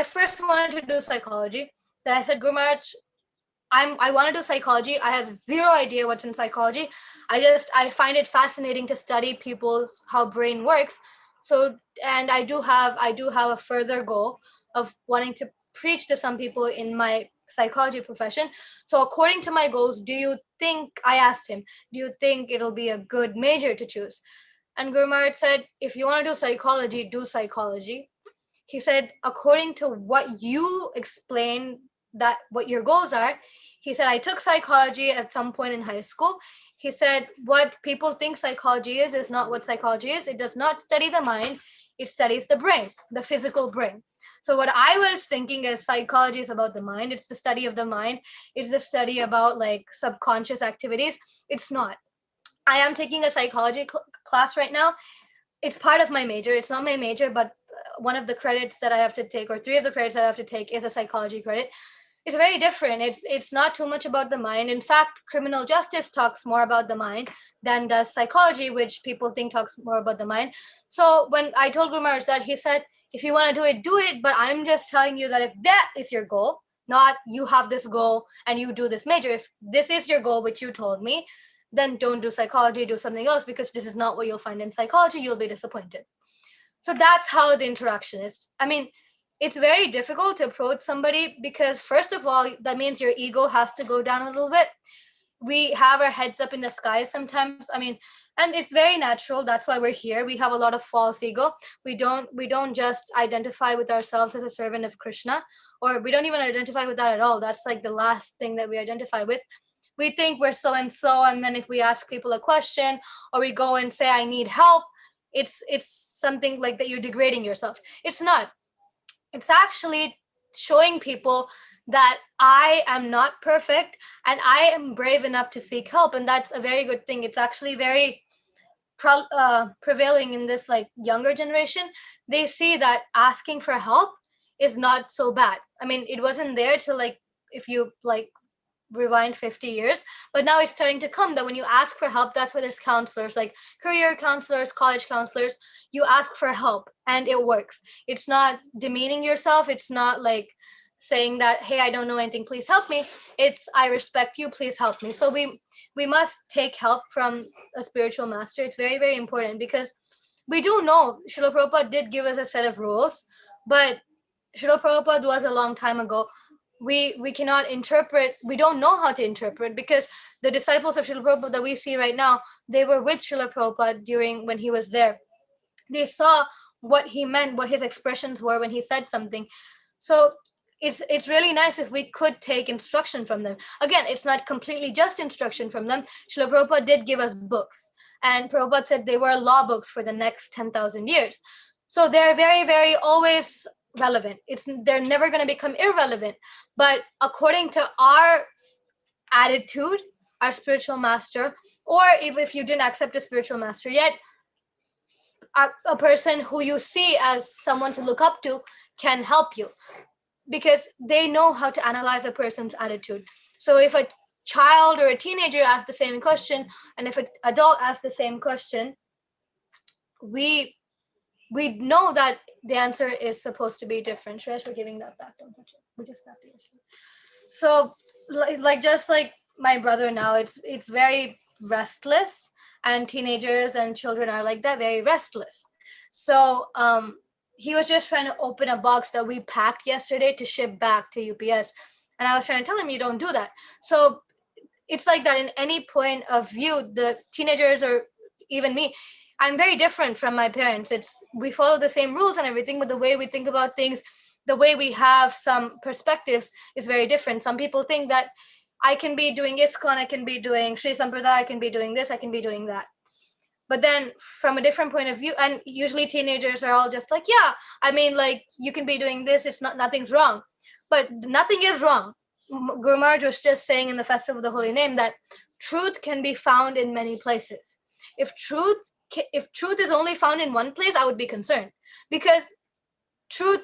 first wanted to do psychology. Then I said, Guru Maharaj, I want to do psychology. I have zero idea what's in psychology. I find it fascinating to study how brain works. So, and I do have a further goal of wanting to preach to some people in my psychology profession. So according to my goals, I asked him, do you think it'll be a good major to choose? And Guru Maharaj said, if you want to do psychology, do psychology. He said, according to what you explained, that what your goals are, he said, I took psychology at some point in high school. He said, what people think psychology is not what psychology is. It does not study the mind, it studies the brain, the physical brain. So what I was thinking is psychology is about the mind, it's the study of the mind, it's the study about like subconscious activities. It's not. I am taking a psychology class right now. It's part of my major. It's not my major, but one of the credits that I have to take, or three of the credits that I have to take, is a psychology credit. It's very different. It's not too much about the mind. In fact, criminal justice talks more about the mind than does psychology, which people think talks more about the mind. So when I told Guru Maharaj that, he said, if you want to do it, but I'm just telling you that if that is your goal, not you have this goal and you do this major, if this is your goal, which you told me, then don't do psychology, do something else, because this is not what you'll find in psychology. You'll be disappointed. So that's how the interaction is. I mean, it's very difficult to approach somebody, because first of all, that means your ego has to go down a little bit. We have our heads up in the sky sometimes. I mean, and it's very natural. That's why we're here. We have a lot of false ego. We don't just identify with ourselves as a servant of Krishna, or we don't even identify with that at all. That's like the last thing that we identify with. We think we're so and so, and then if we ask people a question, or we go and say, I need help, it's something like that you're degrading yourself. It's not. It's actually showing people that I am not perfect and I am brave enough to seek help, and that's a very good thing. It's actually very prevailing in this like younger generation. They see that asking for help is not so bad. I mean, it wasn't there till like, if you like rewind 50 years, but now it's starting to come that when you ask for help, that's why there's counselors, like career counselors, college counselors. You ask for help and it works. It's not demeaning yourself. It's not like saying that, hey, I don't know anything, please help me. It's, I respect you, please help me. So we must take help from a spiritual master. It's very, very important, because we do know Srila Prabhupada did give us a set of rules, but Srila Prabhupada was a long time ago. We cannot interpret, we don't know how to interpret, because the disciples of Srila Prabhupada that we see right now, they were with Srila Prabhupada when he was there. They saw what he meant, what his expressions were when he said something. So it's really nice if we could take instruction from them. Again, it's not completely just instruction from them. Srila Prabhupada did give us books, and Prabhupada said they were law books for the next 10,000 years. So they're very, very always relevant. They're never going to become irrelevant. But according to our attitude, our spiritual master, or if you didn't accept a spiritual master yet, a person who you see as someone to look up to can help you, because they know how to analyze a person's attitude. So if a child or a teenager asks the same question, and if an adult asks the same question, we know that the answer is supposed to be different. Shresh, we're giving that back. Don't touch it. We just got the issue. So like just like my brother now, it's very restless, and teenagers and children are like that, very restless. So he was just trying to open a box that we packed yesterday to ship back to UPS, and I was trying to tell him, you don't do that. So it's like that in any point of view. The teenagers, or even me, I'm very different from my parents. We follow the same rules and everything, but the way we think about things, the way we have some perspectives is very different. Some people think that I can be doing ISKCON, I can be doing Sri Sampradaya, I can be doing this, I can be doing that. But then from a different point of view, and usually teenagers are all just like, yeah, I mean, like, you can be doing this, nothing's wrong. But nothing is wrong. Guru Maharaj was just saying in the Festival of the Holy Name that truth can be found in many places. If truth is only found in one place, I would be concerned, because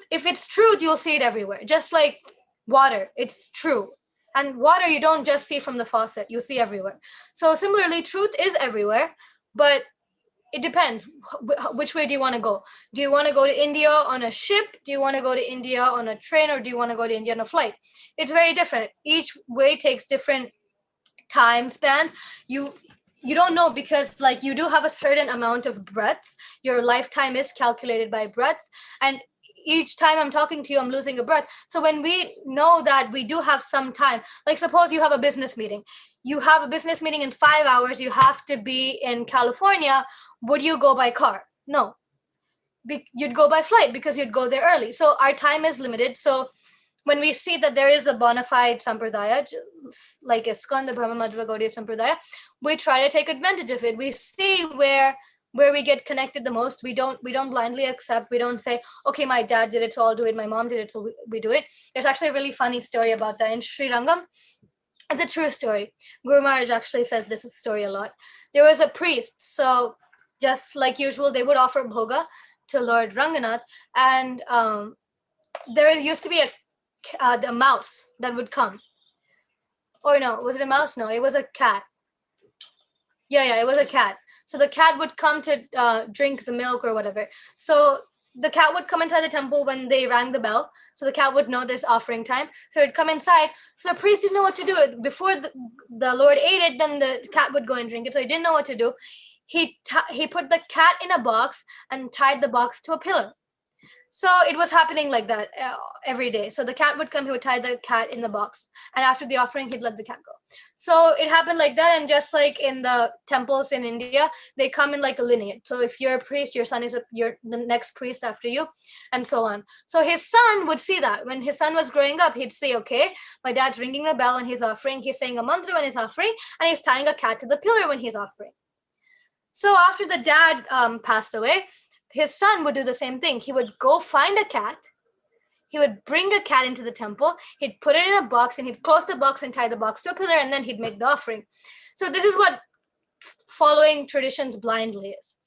if it's truth, you'll see it everywhere. Just like water, it's true. And water, you don't just see from the faucet, you see everywhere. So similarly, truth is everywhere, but it depends. Which way do you want to go? Do you want to go to India on a ship? Do you want to go to India on a train? Or do you want to go to India on a flight? It's very different. Each way takes different time spans. You don't know, because like you do have a certain amount of breaths. Your lifetime is calculated by breaths, and each time I'm talking to you, I'm losing a breath. So when we know that we do have some time, like suppose you have a business meeting. You have a business meeting in 5 hours. You have to be in California. Would you go by car? No. You'd go by flight, because you'd go there early. So our time is limited. So when we see that there is a bona fide sampradaya, like ISKCON, the Brahma Madhva Gaudiya Sampradaya, we try to take advantage of it. We see where we get connected the most. We don't blindly accept. We don't say, okay, my dad did it, so I'll do it. My mom did it, so we do it. There's actually a really funny story about that in Sri Rangam. It's a true story. Guru Maharaj actually says this story a lot. There was a priest, so just like usual, they would offer bhoga to Lord Ranganath, and there used to be a mouse that would come. Or no, was it a mouse? No, it was a cat. Yeah, it was a cat. So the cat would come to drink the milk or whatever. So the cat would come inside the temple when they rang the bell. So the cat would know this offering time. So it'd come inside. So the priest didn't know what to do. Before the Lord ate it, then the cat would go and drink it. So he didn't know what to do. He put the cat in a box and tied the box to a pillar. So it was happening like that every day. So the cat would come, he would tie the cat in the box. And after the offering, he'd let the cat go. So it happened like that. And just like in the temples in India, they come in like a lineage. So if you're a priest, your son is the next priest after you, and so on. So his son would see that. When his son was growing up, he'd say, okay, my dad's ringing the bell when he's offering, he's saying a mantra when he's offering, and he's tying a cat to the pillar when he's offering. So after the dad passed away, his son would do the same thing. He would go find a cat. He would bring a cat into the temple. He'd put it in a box, and he'd close the box and tie the box to a pillar, and then he'd make the offering. So this is what following traditions blindly is.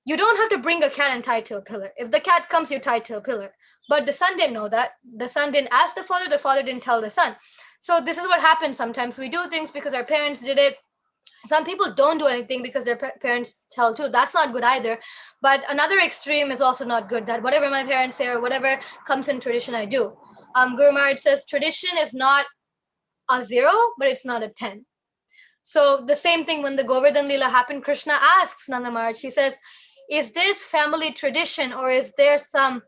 You don't have to bring a cat and tie it to a pillar. If the cat comes, you tie it to a pillar. But the son didn't know that. The son didn't ask the father didn't tell the son. So this is what happens sometimes. We do things because our parents did it. Some people don't do anything because their parents tell too. That's not good either. But another extreme is also not good, that whatever my parents say or whatever comes in tradition, I do. Guru Maharaj says tradition is not a 0, but it's not a 10. So the same thing when the Govardhan Leela happened, Krishna asks Nanda Maharaj, he says, is this family tradition or is there some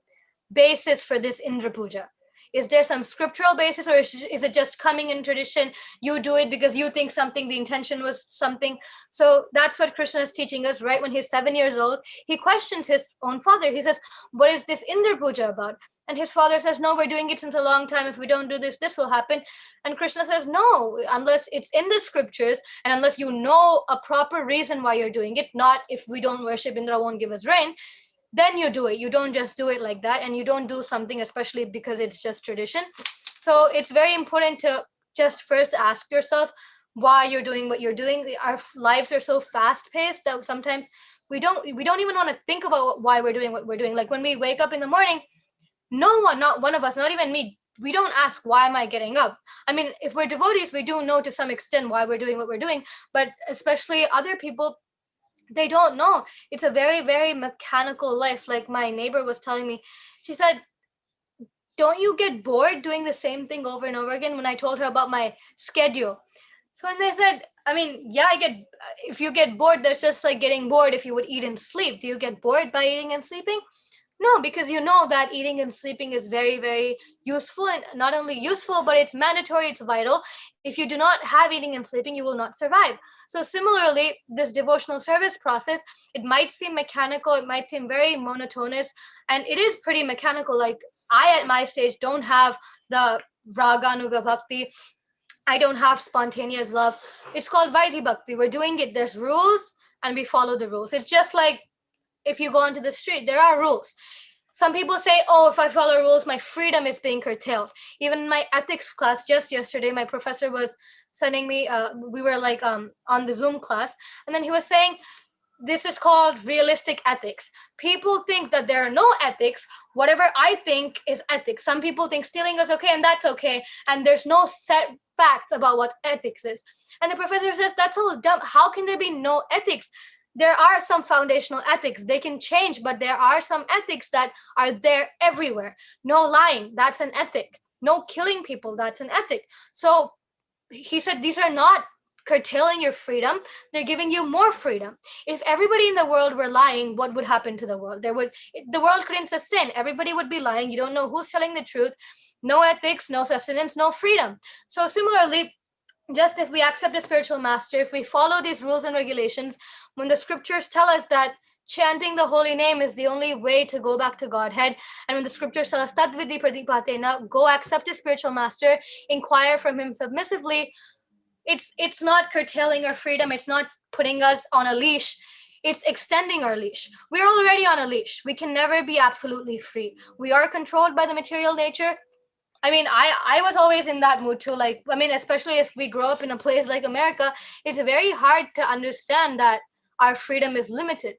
basis for this Indra Puja? Is there some scriptural basis, or is it just coming in tradition? You do it because you think something, the intention was something. So that's what Krishna is teaching us. Right when he's 7 years old, he questions his own father. He says, what is this Indra Puja about? And his father says, no, we're doing it since a long time. If we don't do this, this will happen. And Krishna says, no, unless it's in the scriptures and unless you know a proper reason why you're doing it, not if we don't worship, Indra won't give us rain, then you do it. You don't just do it like that, and you don't do something especially because it's just tradition. So it's very important to just first ask yourself why you're doing what you're doing. Our lives are so fast paced that sometimes we don't even want to think about why we're doing what we're doing. Like when we wake up in the morning, no one, not one of us, not even me, we don't ask, why am I getting up? I mean, if we're devotees, we do know to some extent why we're doing what we're doing, but especially other people, they don't know. It's a very, very mechanical life. Like my neighbor was telling me, she said, don't you get bored doing the same thing over and over again? When I told her about my schedule. So when they said, I mean, yeah, if you get bored, that's just like getting bored if you would eat and sleep. Do you get bored by eating and sleeping? No, because you know that eating and sleeping is very, very useful, and not only useful, but it's mandatory, it's vital. If you do not have eating and sleeping, you will not survive. So similarly, this devotional service process, it might seem mechanical, it might seem very monotonous, and it is pretty mechanical. Like I, at my stage, don't have the Raganuga Bhakti. I don't have spontaneous love. It's called Vaidhi Bhakti. We're doing it. There's rules, and we follow the rules. It's just like if you go onto the street, there are rules. Some people say, oh, if I follow rules, my freedom is being curtailed. Even in my ethics class just yesterday, my professor was sending me, we were like on the Zoom class, and then he was saying, this is called realistic ethics. People think that there are no ethics. Whatever I think is ethics. Some people think stealing is okay and that's okay, and there's no set facts about what ethics is. And the professor says, that's all dumb. How can there be no ethics? There are some foundational ethics. They can change, but there are some ethics that are there everywhere. No lying, that's an ethic. No killing people, that's an ethic. So he said, these are not curtailing your freedom, they're giving you more freedom. If everybody in the world were lying, what would happen to the world? The world couldn't sustain. Everybody would be lying. You don't know who's telling the truth. No ethics, no sustenance, no freedom. So similarly, just if we accept a spiritual master, if we follow these rules and regulations, when the scriptures tell us that chanting the holy name is the only way to go back to Godhead, and when the scriptures tell us tadvidi pradipatena, go accept a spiritual master, inquire from him submissively, it's not curtailing our freedom, it's not putting us on a leash, it's extending our leash. We're already on a leash. We can never be absolutely free. We are controlled by the material nature. I mean, I was always in that mood too. Like, I mean, especially if we grow up in a place like America, it's very hard to understand that our freedom is limited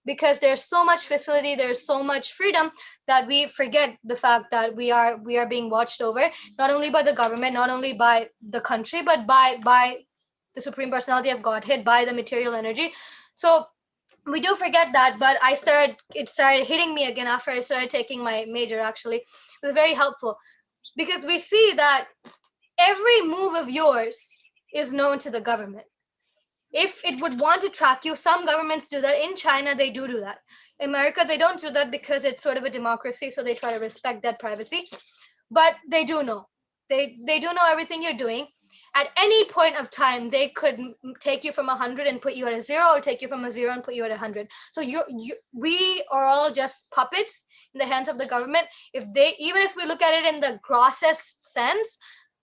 because there's so much facility, there's so much freedom that we forget the fact that we are being watched over, not only by the government, not only by the country, but by the Supreme Personality of Godhead, by the material energy. So we do forget that, but it started hitting me again after I started taking my major. Actually, it was very helpful. Because we see that every move of yours is known to the government. If it would want to track you, some governments do that. In China, they do that. In America, they don't do that because it's sort of a democracy, so they try to respect that privacy. But they do know. They do know everything you're doing. At any point of time, they could take you from 100 and put you at a 0, or take you from a 0 and put you at 100. So we are all just puppets in the hands of the government. Even if we look at it in the grossest sense,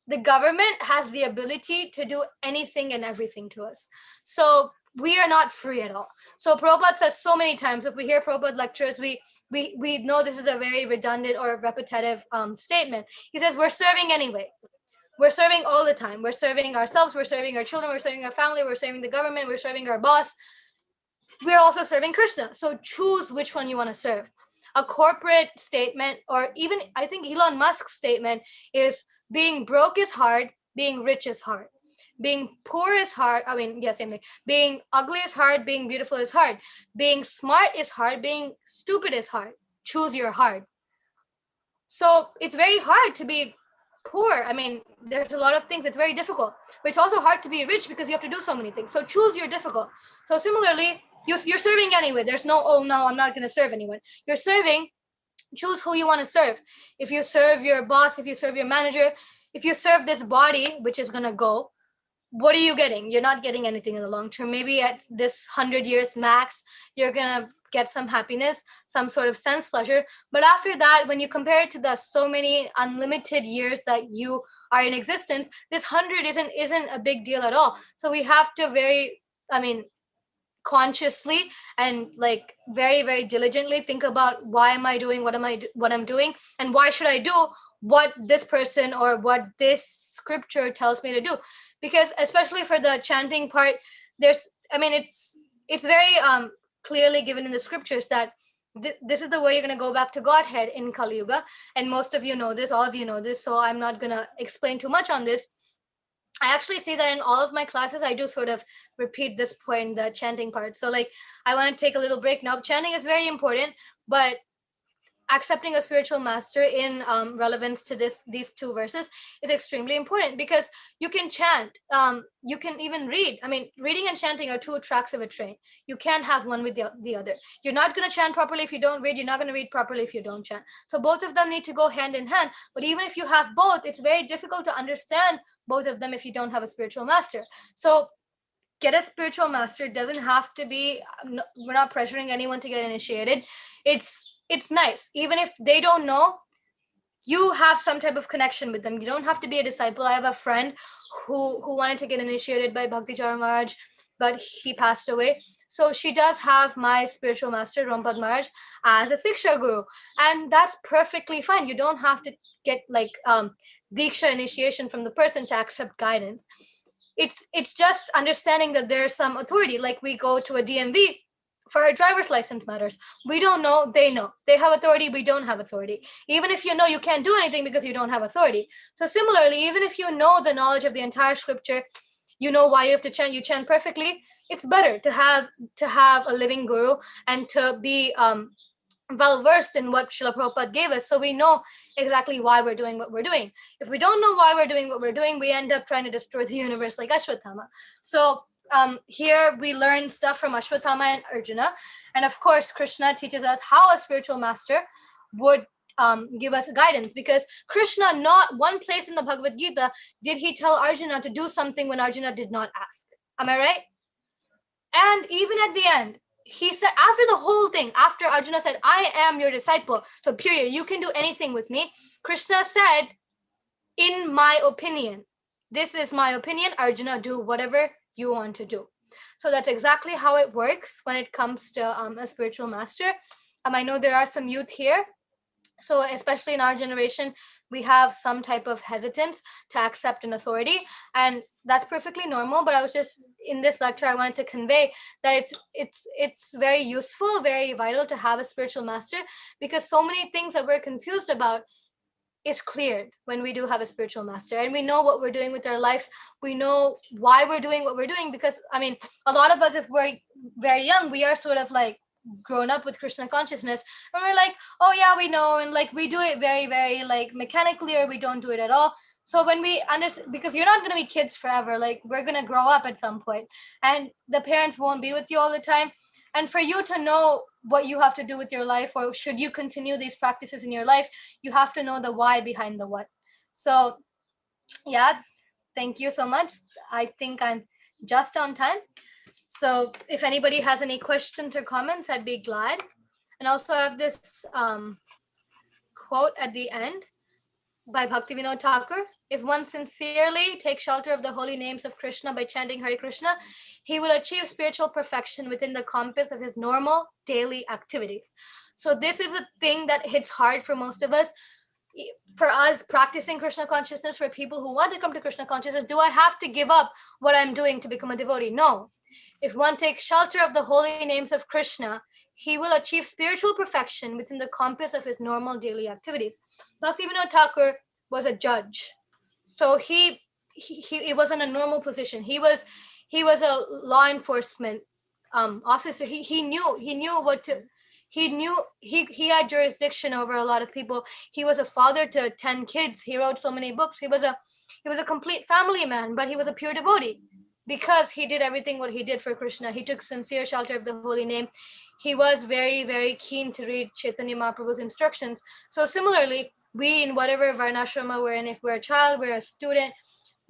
the government has the ability to do anything and everything to us. So we are not free at all. So Prabhupada says so many times, if we hear Prabhupada lectures, we know this is a very redundant or repetitive statement. He says, we're serving anyway. We're serving all the time. We're serving ourselves, we're serving our children, we're serving our family, we're serving the government, we're serving our boss. We're also serving Krishna. So choose which one you want to serve. A corporate statement, or even I think Elon Musk's statement is, being broke is hard, being rich is hard. Being poor is hard. I mean, yeah, same thing. Being ugly is hard, being beautiful is hard. Being smart is hard, being stupid is hard. Choose your hard. So it's very hard to be poor. I mean, there's a lot of things, it's very difficult, but it's also hard to be rich because you have to do so many things. So choose your difficult. So similarly, you're serving anyway. There's no, oh no, I'm not going to serve anyone. You're serving choose who you want to serve. If you serve your boss, if you serve your manager, if you serve this body, which is going to go, what are you getting? You're not getting anything in the long term. Maybe at this 100 years max, you're going to get some happiness, some sort of sense pleasure. But after that, when you compare it to the so many unlimited years that you are in existence, this 100 isn't a big deal at all. So we have to consciously and like very, very diligently think about, why am I doing what I'm doing, and why should I do what this person or what this scripture tells me to do. Because especially for the chanting part, it's very clearly given in the scriptures that this is the way you're going to go back to Godhead in Kali Yuga. And most of you know this, all of you know this, so I'm not going to explain too much on this. I actually see that in all of my classes, I do sort of repeat this point, the chanting part. So like, I want to take a little break now. Chanting is very important, but accepting a spiritual master in relevance to these two verses is extremely important, because you can chant, you can even read. Reading and chanting are two tracks of a train. You can't have one with the other. You're not going to chant properly if you don't read. You're not going to read properly if you don't chant. So both of them need to go hand in hand. But even if you have both, it's very difficult to understand both of them if you don't have a spiritual master. So get a spiritual master. It doesn't have to be, we're not pressuring anyone to get initiated. It's nice. Even if they don't know, you have some type of connection with them. You don't have to be a disciple. I have a friend who wanted to get initiated by Bhakti Char Maharaj, but he passed away. So she does have my spiritual master, Rampad Maharaj, as a Siksha Guru. And that's perfectly fine. You don't have to get like Diksha initiation from the person to accept guidance. It's just understanding that there's some authority. Like we go to a DMV for our driver's license matters. We don't know, they know. They have authority, we don't have authority. Even if you know, you can't do anything because you don't have authority. So similarly, even if you know the knowledge of the entire scripture, you know why you have to chant, you chant perfectly, it's better to have a living guru and to be well versed in what Srila Prabhupada gave us, so we know exactly why we're doing what we're doing. If we don't know why we're doing what we're doing, we end up trying to destroy the universe like Ashwatthama. So here we learn stuff from Ashwatthama and Arjuna, and of course Krishna teaches us how a spiritual master would give us guidance, because Krishna, not one place in the Bhagavad Gita did he tell Arjuna to do something when Arjuna did not ask. Am I right? And even at the end, he said, after the whole thing, after Arjuna said, I am your disciple, so period, you can do anything with me, Krishna said, in my opinion, this is my opinion, Arjuna, do whatever you want to do. So that's exactly how it works when it comes to a spiritual master. I know there are some youth here, so especially in our generation, we have some type of hesitance to accept an authority, and that's perfectly normal. But I was just, in this lecture, I wanted to convey that it's very useful, very vital to have a spiritual master, because so many things that we're confused about is cleared when we do have a spiritual master, and we know what we're doing with our life. We know why we're doing what we're doing, because a lot of us, if we're very young, we are sort of like grown up with Krishna consciousness, and we're like, oh yeah, we know, and like we do it very, very like mechanically, or we don't do it at all. So when we understand, because you're not going to be kids forever, like we're going to grow up at some point, and the parents won't be with you all the time. And for you to know what you have to do with your life, or should you continue these practices in your life, you have to know the why behind the what. So yeah, thank you so much. I think I'm just on time. So if anybody has any questions or comments, I'd be glad. And also I have this quote at the end by Bhaktivinoda Thakur. If one sincerely takes shelter of the holy names of Krishna by chanting Hare Krishna, he will achieve spiritual perfection within the compass of his normal daily activities. So this is a thing that hits hard for most of us. For us practicing Krishna consciousness, for people who want to come to Krishna consciousness, do I have to give up what I'm doing to become a devotee? No. If one takes shelter of the holy names of Krishna, he will achieve spiritual perfection within the compass of his normal daily activities. Bhaktivinoda Thakur was a judge. So he was in a normal position. He was a law enforcement officer. He knew what to, he had jurisdiction over a lot of people. He was a father to 10 kids. He wrote so many books. He was a complete family man, but he was a pure devotee because he did everything what he did for Krishna. He took sincere shelter of the holy name. he was very, very keen to read Chaitanya Mahaprabhu's instructions. So similarly, we, in whatever varnashrama we're in, if we're a child, we're a student,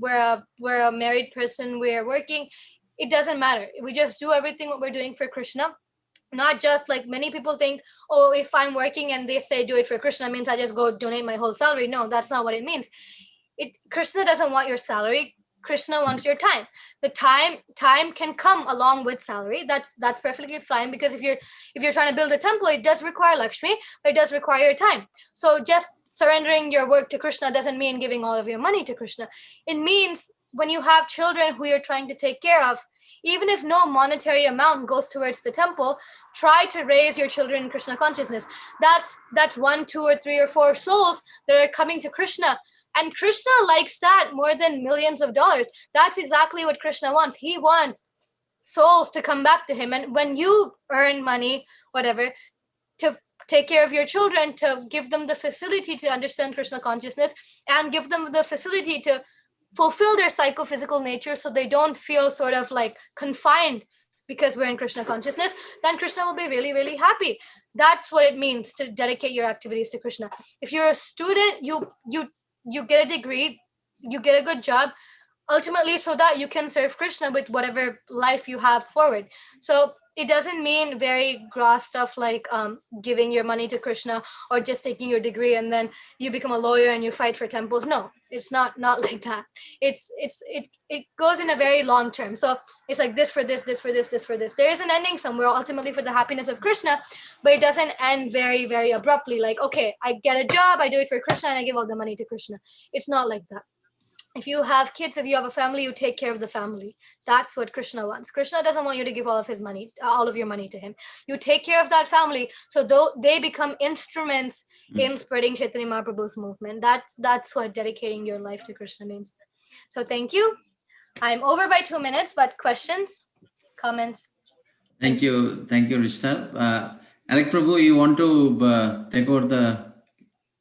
we're a married person, we're working, it doesn't matter. We just do everything what we're doing for Krishna. Not just like many people think, oh, if I'm working and they say do it for Krishna, means I just go donate my whole salary. No, that's not what it means. Krishna doesn't want your salary. Krishna wants your time. The time can come along with salary. That's perfectly fine, because if you're trying to build a temple, it does require Lakshmi, but it does require your time. So just surrendering your work to Krishna doesn't mean giving all of your money to Krishna. It means when you have children who you're trying to take care of, even if no monetary amount goes towards the temple, try to raise your children in Krishna consciousness. That's 1, 2, or 3 or 4 souls that are coming to Krishna. And Krishna likes that more than millions of dollars. That's exactly what Krishna wants. He wants souls to come back to him. And when you earn money, whatever, to take care of your children, to give them the facility to understand Krishna consciousness and give them the facility to fulfill their psychophysical nature so they don't feel sort of like confined because we're in Krishna consciousness, then Krishna will be really, really happy. That's what it means to dedicate your activities to Krishna. If you're a student, you get a degree, you get a good job, ultimately so that you can serve Krishna with whatever life you have forward. So it doesn't mean very gross stuff like giving your money to Krishna or just taking your degree and then you become a lawyer and you fight for temples. No, it's not like that. It goes in a very long term. So it's like this for this, this for this, this for this. There is an ending somewhere, ultimately for the happiness of Krishna, but it doesn't end very, very abruptly. Like, okay, I get a job, I do it for Krishna, and I give all the money to Krishna. It's not like that. If you have kids, if you have a family, you take care of the family. That's what Krishna wants. Krishna doesn't want you to give all of his money, all of your money to him. You take care of that family, so though they become instruments in spreading Chaitanya Mahaprabhu's movement. That's what dedicating your life to Krishna means. So thank you. I'm over by 2 minutes, but questions, comments? Thank you, Rishta. Alec Prabhu, you want to take over the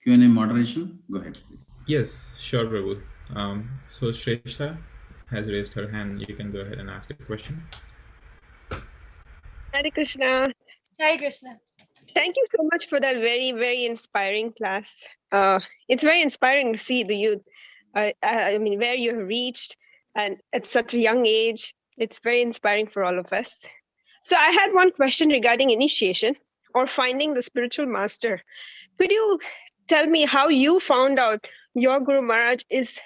Q&A moderation? Go ahead, please. Yes, sure, Prabhu. So Shrestha has raised her hand. You can go ahead and ask a question. Hare Krishna. Hare Krishna. Thank you so much for that very, very inspiring class. It's very inspiring to see the youth. I mean, where you have reached, and at such a young age, it's very inspiring for all of us. So I had one question regarding initiation or finding the spiritual master. Could you tell me how you found out your Guru Maharaj is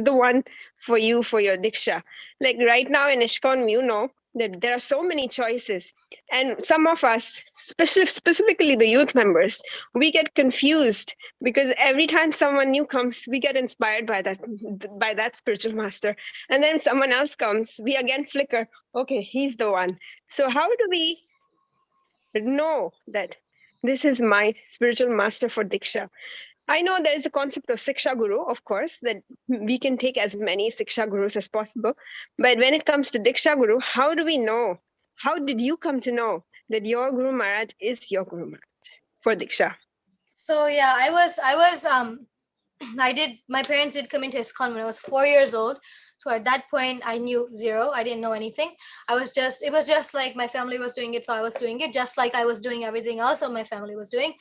the one for you for your Diksha? Like right now in ISKCON, you know that there are so many choices, and some of us, specifically the youth members, we get confused because every time someone new comes, we get inspired by that spiritual master, and then someone else comes, we again flicker, okay, he's the one. So how do we know that this is my spiritual master for Diksha? I know there is a concept of Siksha Guru, of course, that we can take as many Siksha Gurus as possible. But when it comes to Diksha Guru, how do we know? How did you come to know that your Guru Maharaj is your Guru Maharaj for Diksha? So yeah, my parents did come into ISKCON when I was 4 years old. So at that point, I knew zero. I didn't know anything. It was just like my family was doing it, so I was doing it, just like I was doing everything else that my family was doing.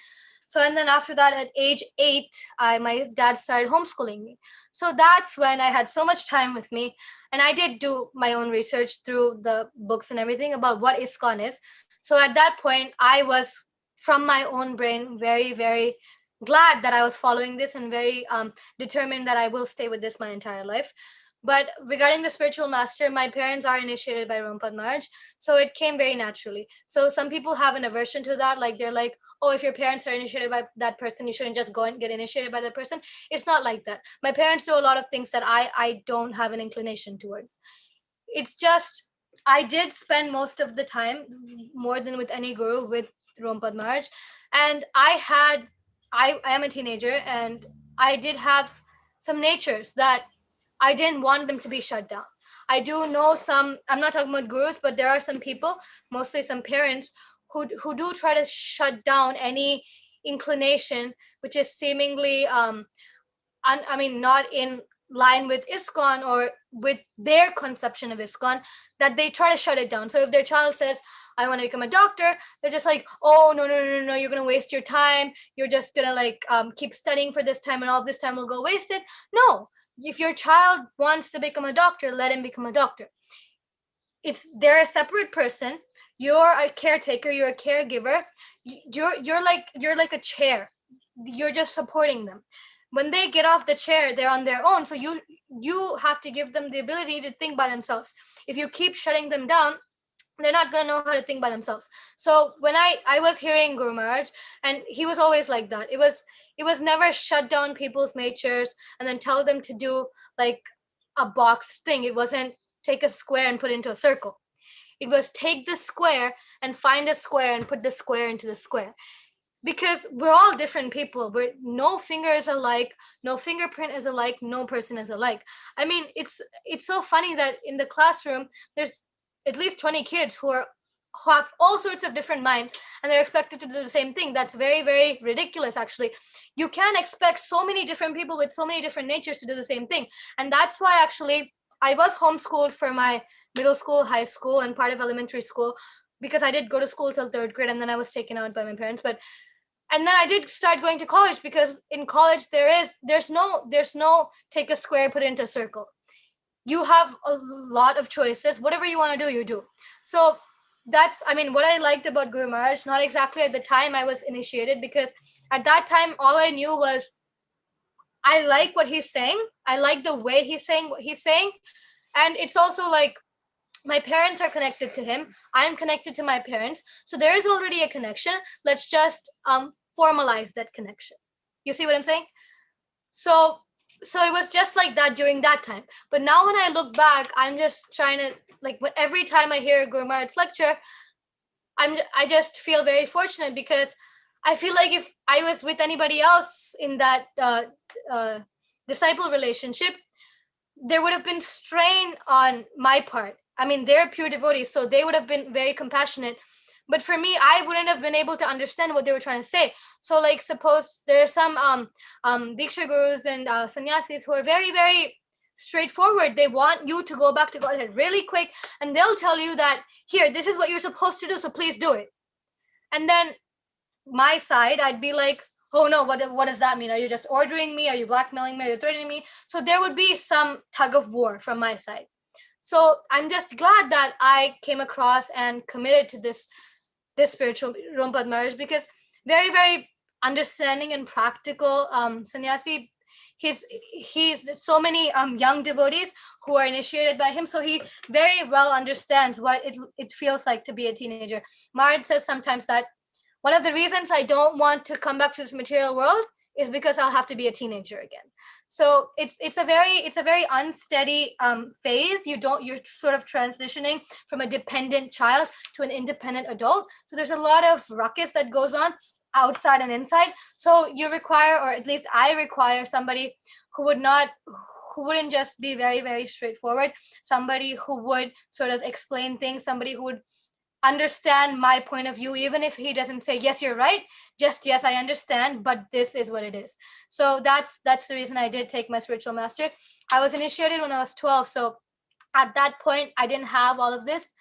So, and then after that, at age 8, my dad started homeschooling me. So that's when I had so much time with me. And I did do my own research through the books and everything about what ISKCON is. So at that point, I was, from my own brain, very, very glad that I was following this and very determined that I will stay with this my entire life. But regarding the spiritual master, my parents are initiated by Rumpad Maharaj, so it came very naturally. So some people have an aversion to that, like they're like, oh, if your parents are initiated by that person, you shouldn't just go and get initiated by that person. It's not like that. My parents do a lot of things that I don't have an inclination towards. It's just, I did spend most of the time, more than with any guru, with Rumpad Maharaj. And I am a teenager, and I did have some natures that I didn't want them to be shut down. I do know some, I'm not talking about gurus, but there are some people, mostly some parents, who do try to shut down any inclination which is seemingly, not in line with ISKCON or with their conception of ISKCON, that they try to shut it down. So if their child says, I want to become a doctor, they're just like, oh, no, no, no, no, you're going to waste your time. You're just going to like keep studying for this time and all this time will go wasted. No, if your child wants to become a doctor, let him become a doctor. They're a separate person. You're a caretaker, you're a caregiver. You're like a chair. You're just supporting them. When they get off the chair, they're on their own. So you have to give them the ability to think by themselves. If you keep shutting them down, they're not going to know how to think by themselves. So when I was hearing Guru Maharaj, and he was always like that. It was never shut down people's natures and then tell them to do like a box thing. It wasn't take a square and put it into a circle. It was take the square and find a square and put the square into the square. Because we're all different people. No finger is alike, no fingerprint is alike, no person is alike. I mean, it's so funny that in the classroom there's at least 20 kids who have all sorts of different minds, and they're expected to do the same thing. That's very, very ridiculous, actually. You can't expect so many different people with so many different natures to do the same thing. And that's why actually I was homeschooled for my middle school, high school, and part of elementary school, because I did go to school till 3rd grade and then I was taken out by my parents. And then I did start going to college, because in college there's no take a square, put it into a circle. You have a lot of choices. Whatever you want to do, you do. So that's, I mean, what I liked about Guru Maharaj, not exactly at the time I was initiated, because at that time all I knew was I like what he's saying. I like the way he's saying what he's saying. And it's also like my parents are connected to him. I'm connected to my parents. So there is already a connection. Let's just formalize that connection. You see what I'm saying? So it was just like that during that time. But now when I look back, I'm just trying to, like, every time I hear Guru Maharaj's lecture, I just feel very fortunate, because I feel like if I was with anybody else in that disciple relationship, there would have been strain on my part. I mean, they're pure devotees, so they would have been very compassionate. But for me, I wouldn't have been able to understand what they were trying to say. So, like, suppose there are some Diksha Gurus and sannyasis who are very, very straightforward. They want you to go back to Godhead really quick, and they'll tell you that, here, this is what you're supposed to do, so please do it. And then my side, I'd be like, oh no, what does that mean? Are you just ordering me? Are you blackmailing me? Are you threatening me? So there would be some tug of war from my side. So I'm just glad that I came across and committed to this spiritual Rumpad Maharaj, because very, very understanding and practical sannyasi. He's so many young devotees who are initiated by him, so he very well understands what it feels like to be a teenager. Maharaj says sometimes that one of the reasons I don't want to come back to this material world is because I'll have to be a teenager again. So it's a very unsteady phase. You're sort of transitioning from a dependent child to an independent adult. So there's a lot of ruckus that goes on outside and inside. So you require, or at least I require, somebody who wouldn't just be very, very straightforward, somebody who would sort of explain things, somebody who would understand my point of view, even if he doesn't say, yes, you're right, just, yes, I understand, but this is what it is. So that's the reason I did take my spiritual master. I was initiated when I was 12. So at that point, I didn't have all of this.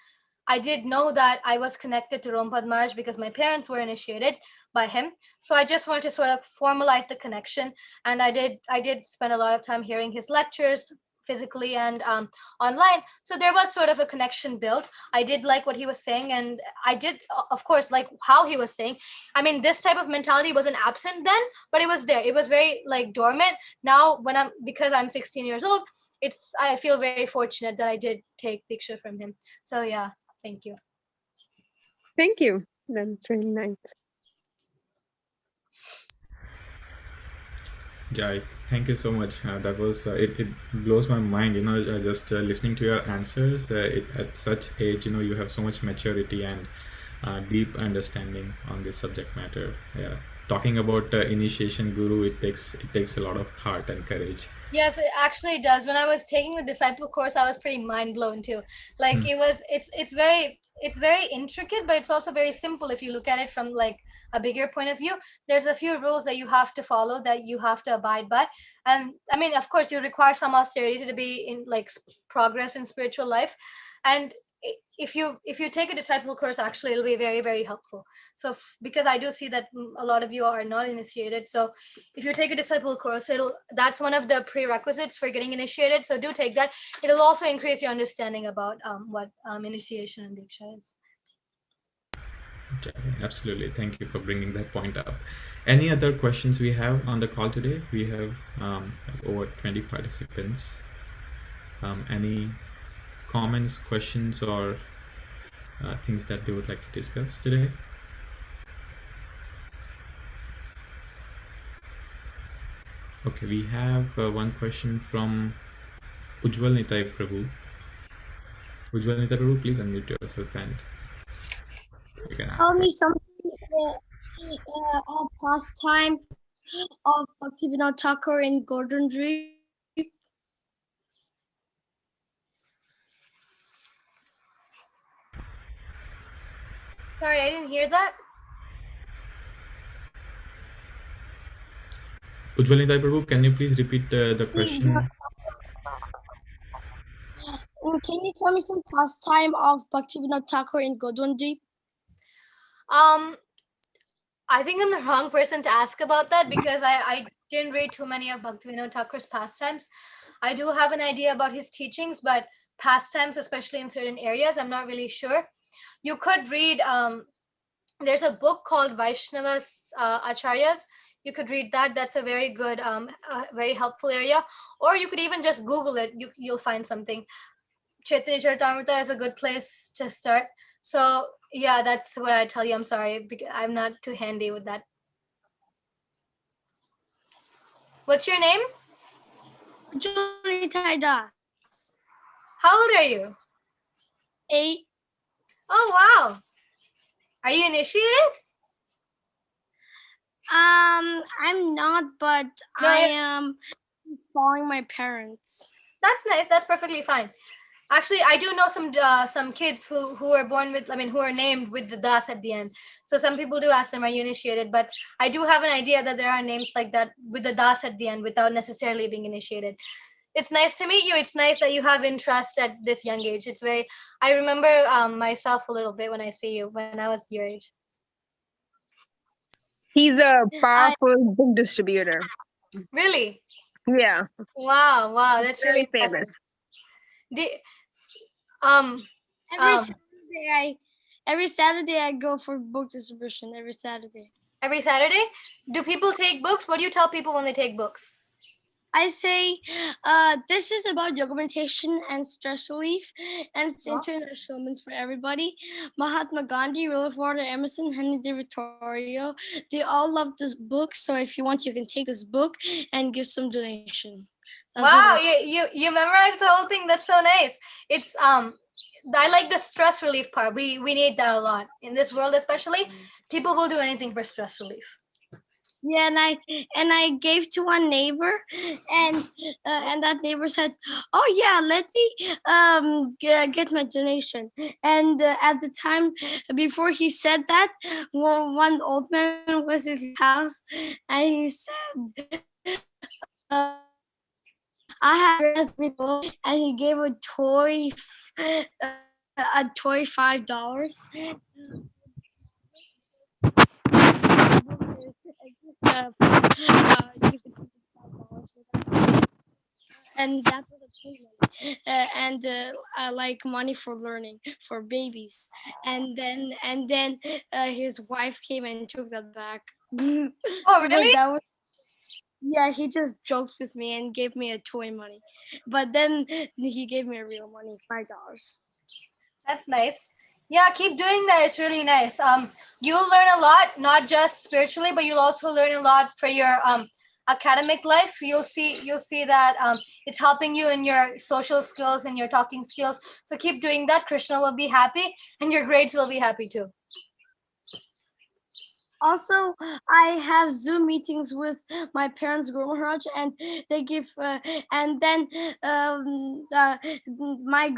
I did know that I was connected to Rompad Maharaj because my parents were initiated by him. So I just wanted to sort of formalize the connection. And I did spend a lot of time hearing his lectures, physically and online. So there was sort of a connection built. I did like what he was saying, and I did, of course, like how he was saying. I mean, this type of mentality wasn't absent then, but it was there. It was very like dormant. Now, because I'm 16 years old, I feel very fortunate that I did take Diksha from him. So yeah, thank you. Thank you. That's really nice. Jai, thank you so much. That was it blows my mind, just listening to your answers. At such age, you have so much maturity and deep understanding on this subject matter. Yeah, talking about initiation guru, it takes a lot of heart and courage. Yes, it actually does. When I was taking the disciple course, I was pretty mind blown too. Like it's very intricate, but it's also very simple if you look at it from like a bigger point of view. There's a few rules that you have to follow, that you have to abide by. And I mean, of course, you require some austerity to be in like progress in spiritual life. And if you take a disciple course, actually it'll be very, very helpful. So because I do see that a lot of you are not initiated, so if you take a disciple course, that's one of the prerequisites for getting initiated. So do take that. It'll also increase your understanding about what initiation and diksha is. Absolutely. Thank you for bringing that point up. Any other questions we have on the call today? We have over 20 participants. Any comments, questions, or things that they would like to discuss today? Okay, we have one question from Ujjwal Nitai Prabhu. Ujjwal Nitai Prabhu, please unmute yourself and you can ask. Tell me something of pastime of Bhaktivinoda Thakur in Golden Dream. Sorry, I didn't hear that. Ujjwal Nitai Prabhu, can you please repeat the question? Can you tell me some pastime of Bhaktivinoda Thakur in Golden Dream? I think I'm the wrong person to ask about that, because I didn't read too many of Bhaktivinoda Thakur's pastimes. I do have an idea about his teachings, but pastimes, especially in certain areas, I'm not really sure. You could read, there's a book called Vaishnavas Acharyas. You could read that. That's a very good, very helpful area. Or you could even just Google it. You'll find something. Chaitanya Charitamrita is a good place to start. So yeah, that's what I tell you. I'm sorry, because I'm not too handy with that. What's your name? Julie Taidas. How old are you? 8. Oh wow. Are you initiated? I'm not, but No, I am following my parents. That's nice. That's perfectly fine. Actually, I do know some kids who are born with, who are named with the das at the end. So some people do ask them, "Are you initiated?" But I do have an idea that there are names like that with the das at the end without necessarily being initiated. It's nice to meet you. It's nice that you have interest at this young age. It's very. I remember myself a little bit when I see you when I was your age. He's a powerful book distributor. Really? Yeah. Wow! Wow! That's Very really famous. Every Saturday I go for book distribution. Every Saturday. Every Saturday? Do people take books? What do you tell people when they take books? I say, this is about yoga meditation and stress relief, and it's international means for everybody. Mahatma Gandhi, Rudolph Waldo Emerson, Henry David Thoreau, they all love this book. So if you want, you can take this book and give some donation. That's wow, you memorized the whole thing. That's so nice. It's I like the stress relief part. We need that a lot in this world, especially. People will do anything for stress relief. Yeah, and I gave to one neighbor, and that neighbor said, "Oh yeah, let me get my donation." And at the time before he said that, one old man was at his house, and he said, "I have read this book," and he gave a toy $5. And that was a payment, and like money for learning for babies, and then his wife came and took that back. Oh really? Yeah, he just joked with me and gave me a toy money, but then he gave me a real money, $5. That's nice. Yeah, keep doing that. It's really nice. You'll learn a lot, not just spiritually, but you'll also learn a lot for your academic life. You'll see that it's helping you in your social skills and your talking skills. So keep doing that. Krishna will be happy, and your grades will be happy too. Also, I have Zoom meetings with my parents, Guru Maharaj, and they give, and then my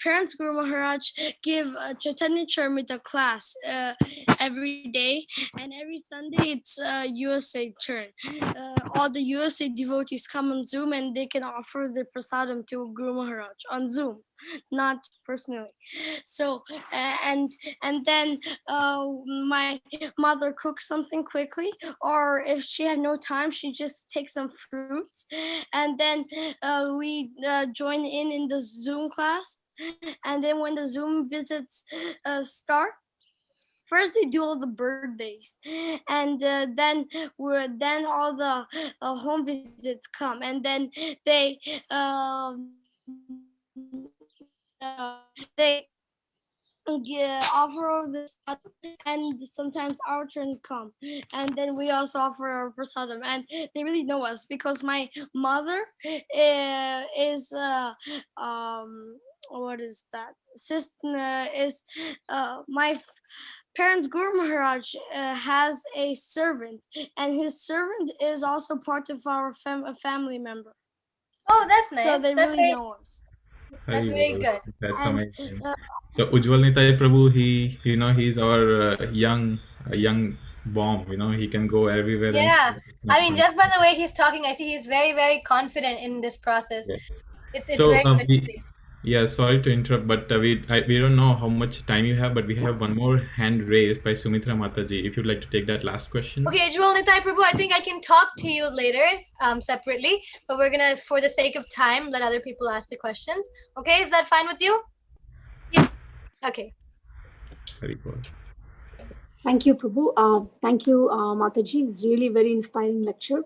parents, Guru Maharaj, give Chaitanya Charitamrita class every day, and every Sunday it's USA turn. all the USA devotees come on Zoom and they can offer the prasadam to Guru Maharaj on Zoom, not personally. So and then my mother cooks something quickly, or if she had no time, she just takes some fruits, and then we join in the Zoom class. And then when the Zoom visits start, first they do all the birthdays, and then all the home visits come, and then they they offer all this prasadam, and sometimes our turn come, and then we also offer our prasadam, and they really know us because my mother is what is that? Sister is my parents. Guru Maharaj has a servant, and his servant is also part of our family member. Oh, that's nice. So they That's really very, know us. that's very good. That's And amazing. So Ujjwal Nitai Prabhu, he's our young bomb. He can go everywhere and Yeah. no I mean, point. just by the way he's talking, I see he's very, very confident in this process. Yes. It's So very good to see. sorry to interrupt, but we don't know how much time you have, but we have one more hand raised by Sumitra Mataji. If you'd like to take that last question. Okay, Ujjwal Nitai Prabhu, I think I can talk to you later separately, but we're gonna, for the sake of time, let other people ask the questions. Okay, is that fine with you? Yeah. Okay. Very good. Thank you, Prabhu. Thank you, Mataji. It's really very inspiring lecture.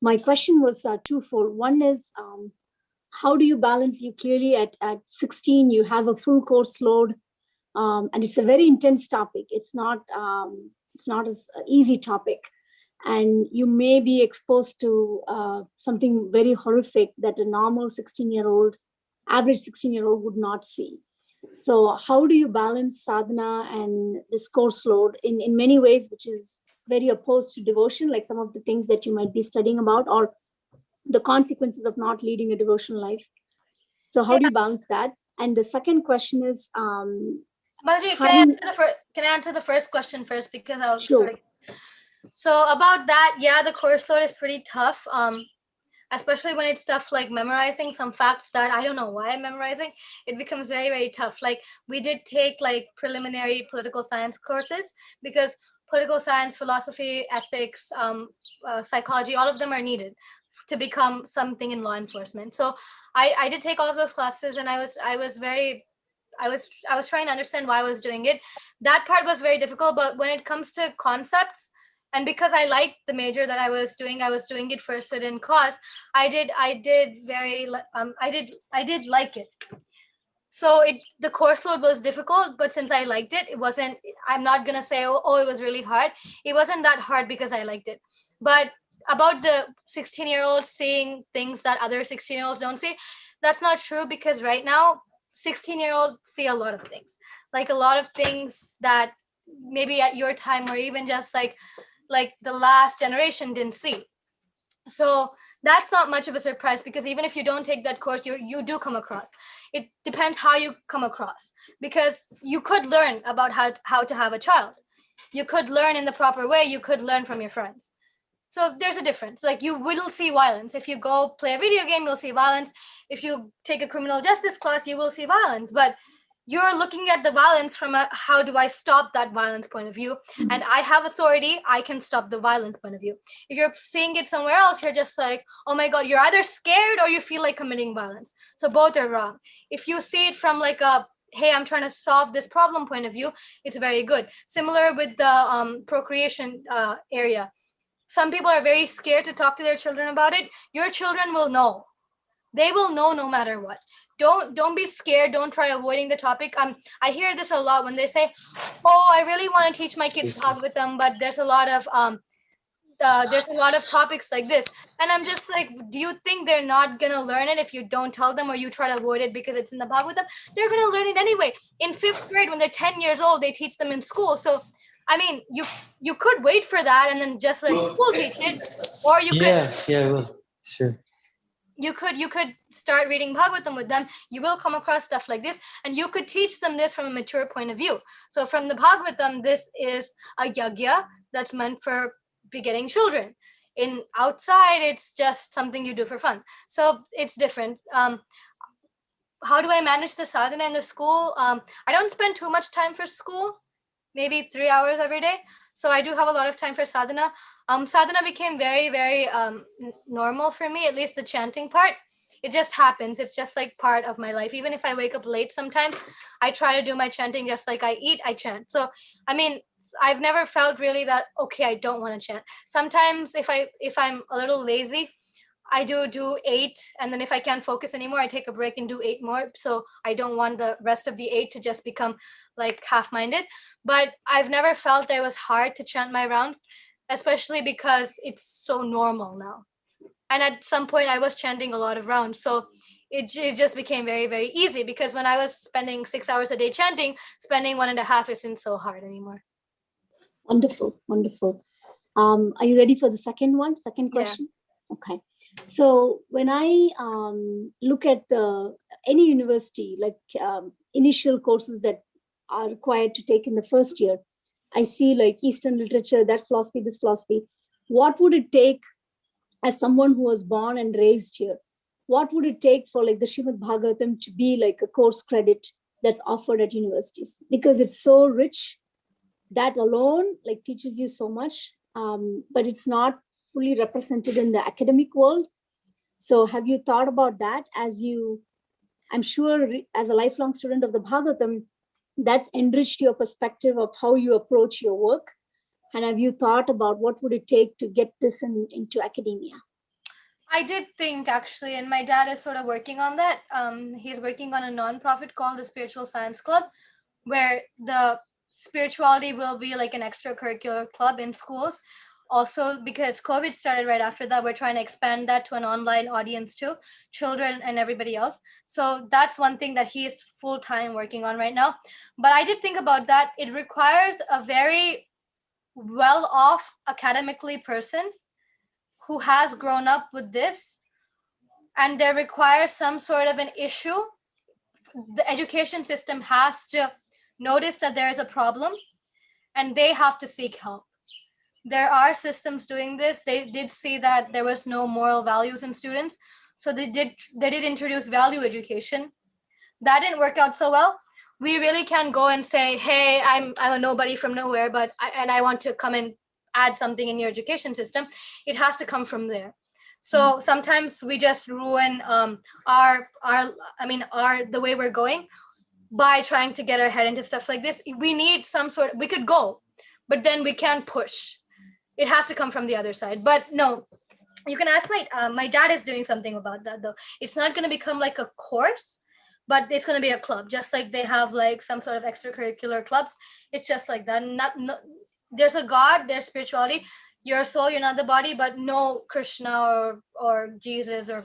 My question was twofold. One is, how do you balance? You clearly at 16, you have a full course load, and it's a very intense topic. It's not an easy topic, and you may be exposed to something very horrific that a normal 16-year-old, average 16-year-old would not see. So how do you balance sadhana and this course load in many ways, which is very opposed to devotion, like some of the things that you might be studying about, or the consequences of not leading a devotional life? So how do you balance that? And the second question is, Mataji, can I answer the first question first, because I'll sure. So about that, yeah, the course load is pretty tough. Especially when it's stuff like memorizing some facts that I don't know why I'm memorizing, it becomes very, very tough. Like we did take like preliminary political science courses, because political science, philosophy, ethics, psychology, all of them are needed to become something in law enforcement. So I did take all of those classes, and I was trying to understand why I was doing it. That part was very difficult, but when it comes to concepts, and because I liked the major that I was doing it for a certain cause. I did like it. So the course load was difficult, but since I liked it, it wasn't. I'm not gonna say oh it was really hard. It wasn't that hard because I liked it. But about the 16-year-olds seeing things that other 16-year-olds don't see, that's not true, because right now 16-year-olds see a lot of things, like a lot of things that maybe at your time, or even just like the last generation didn't see. So that's not much of a surprise, because even if you don't take that course, you do come across. It depends how you come across, because you could learn about how to have a child. You could learn in the proper way. You could learn from your friends. So there's a difference. Like you will see violence. If you go play a video game, you'll see violence. If you take a criminal justice class, you will see violence. But you're looking at the violence from a how do I stop that violence point of view, and I have authority, I can stop the violence point of view. If you're seeing it somewhere else, you're just like, oh my god, you're either scared or you feel like committing violence. So both are wrong. If you see it from like a hey, I'm trying to solve this problem point of view, it's very good. Similar with the procreation area. Some people are very scared to talk to their children about it. Your children will know. They will know no matter what. Don't be scared. Don't try avoiding the topic. I hear this a lot when they say, oh, I really want to teach my kids Bhagavatam, but there's a lot of topics like this. And I'm just like, do you think they're not gonna learn it if you don't tell them, or you try to avoid it because it's in the Bhagavatam? They're gonna learn it anyway. In 5th grade, when they're 10 years old, they teach them in school. So I mean, you could wait for that and then just let school teach it, or you could sure. You could start reading Bhagavatam with them. You will come across stuff like this, and you could teach them this from a mature point of view. So from the Bhagavatam, this is a yagya that's meant for begetting children. In outside, it's just something you do for fun. So it's different. How do I manage the sadhana in the school? I don't spend too much time for school, maybe 3 hours every day. So I do have a lot of time for sadhana. Sadhana became very, very normal for me, at least the chanting part. It just happens. It's just like part of my life. Even if I wake up late sometimes, I try to do my chanting just like I eat, I chant. So, I mean, I've never felt really that, okay, I don't want to chant. Sometimes if I'm a little lazy, I do 8, and then if I can't focus anymore, I take a break and do 8 more. So I don't want the rest of the 8 to just become like half-minded. But I've never felt that it was hard to chant my rounds, especially because it's so normal now. And at some point, I was chanting a lot of rounds, so it just became very, very easy. Because when I was spending 6 hours a day chanting, spending 1.5 isn't so hard anymore. Wonderful, wonderful. Are you ready for the second question? Yeah. Okay. So when I look at any university, like initial courses that are required to take in the first year, I see like Eastern literature, that philosophy, this philosophy. What would it take as someone who was born and raised here? What would it take for like the Srimad Bhagavatam to be like a course credit that's offered at universities? Because it's so rich, that alone like teaches you so much, but it's not fully represented in the academic world. So have you thought about that? I'm sure as a lifelong student of the Bhagavatam, that's enriched your perspective of how you approach your work. And have you thought about what would it take to get this into academia? I did think actually, and my dad is sort of working on that. He's working on a non-profit called the Spiritual Science Club, where the spirituality will be like an extracurricular club in schools. Also, because COVID started right after that, we're trying to expand that to an online audience too, children and everybody else. So that's one thing that he is full-time working on right now. But I did think about that. It requires a very well-off academically person who has grown up with this, and there requires some sort of an issue. The education system has to notice that there is a problem, and they have to seek help. There are systems doing this. They did see that there was no moral values in students, so they did introduce value education. That didn't work out so well. We really can't go and say, hey, I'm a nobody from nowhere, but I want to come and add something in your education system. It has to come from there. So sometimes we just ruin the way we're going by trying to get our head into stuff like this. We need some sort. We could go, but then we can't push. It has to come from the other side. But no, you can ask my dad is doing something about that though. It's not going to become like a course, but it's going to be a club, just like they have like some sort of extracurricular clubs. It's just like that. There's a God, there's spirituality. Your soul, you're not the body, but no Krishna or Jesus, or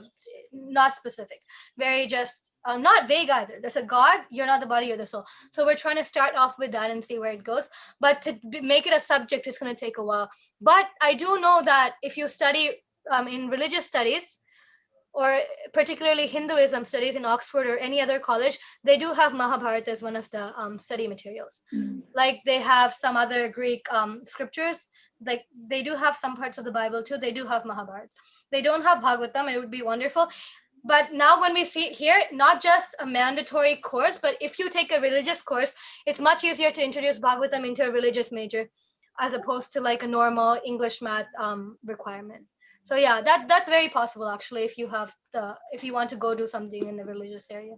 not specific. Very just not vague either. There's a God, you're not the body, you're the soul. So we're trying to start off with that and see where it goes. But to make it a subject, it's going to take a while. But I do know that if you study in religious studies, or particularly Hinduism studies in Oxford or any other college, they do have Mahabharata as one of the study materials. Like they have some other Greek scriptures. Like they do have some parts of the Bible too. They do have Mahabharata. They don't have Bhagavatam, and it would be wonderful. But now when we see it here, not just a mandatory course, but if you take a religious course, it's much easier to introduce Bhagavatam into a religious major as opposed to like a normal English math requirement. So yeah, that's very possible actually if you want to go do something in the religious area.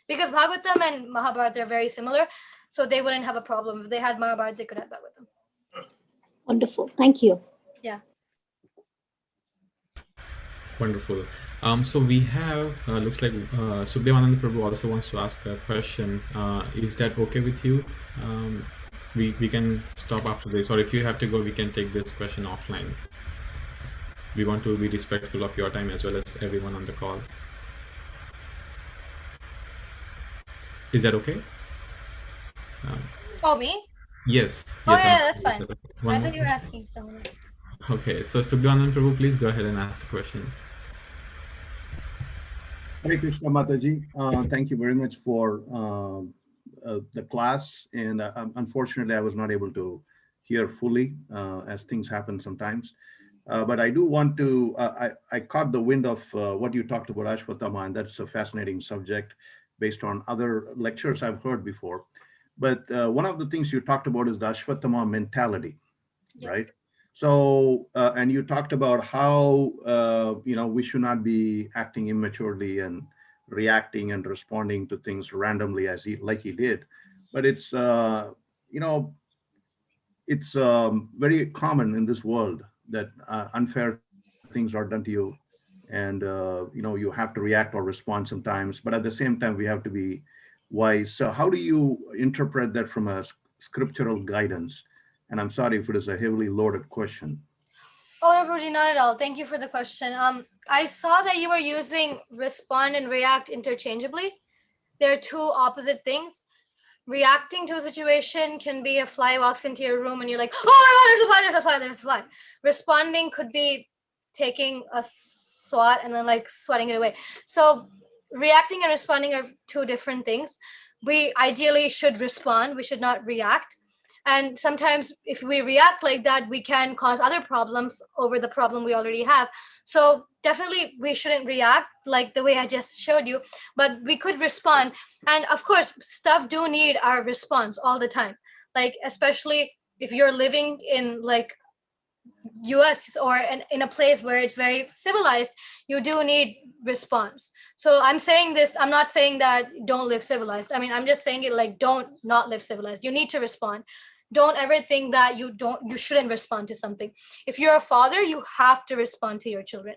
Because Bhagavatam and Mahabharata are very similar, so they wouldn't have a problem. If they had Mahabharata, they could have Bhagavatam. Wonderful. Thank you. Yeah. Wonderful. So we have, looks like Sukhdevananda Prabhu also wants to ask a question. Is that okay with you? We can stop after this, or if you have to go, we can take this question offline. We want to be respectful of your time as well as everyone on the call. Is that okay? Oh, me? Yes. Oh, yes, yeah, that's fine. I thought more. you were asking someone else. Okay, so Sukhdevananda Prabhu, please go ahead and ask the question. Hare Krishna Mataji, thank you very much for the class, and unfortunately I was not able to hear fully as things happen sometimes. But I do want to, I caught the wind of what you talked about Ashwatthama, and that's a fascinating subject based on other lectures I've heard before. But one of the things you talked about is the Ashwatthama mentality, right? So, and you talked about how, we should not be acting immaturely and reacting and responding to things randomly like he did. But it's, it's very common in this world that unfair things are done to you, and you have to react or respond sometimes, but at the same time we have to be wise. So how do you interpret that from a scriptural guidance? And I'm sorry if it is a heavily loaded question. Oh, no, Guruji, not at all. Thank you for the question. I saw that you were using respond and react interchangeably. They're two opposite things. Reacting to a situation can be a fly walks into your room and you're like, oh my God, there's a fly, there's a fly, there's a fly. Responding could be taking a swat and then like swatting it away. So reacting and responding are two different things. We ideally should respond. We should not react. And sometimes if we react like that, we can cause other problems over the problem we already have. So definitely we shouldn't react like the way I just showed you, but we could respond. And of course, stuff do need our response all the time. Like, especially if you're living in like US or in a place where it's very civilized, you do need response. So I'm saying this, I'm not saying that don't live civilized. I mean, I'm just saying it like don't not live civilized. You need to respond. Don't ever think that you shouldn't respond to something. If you're a father, you have to respond to your children.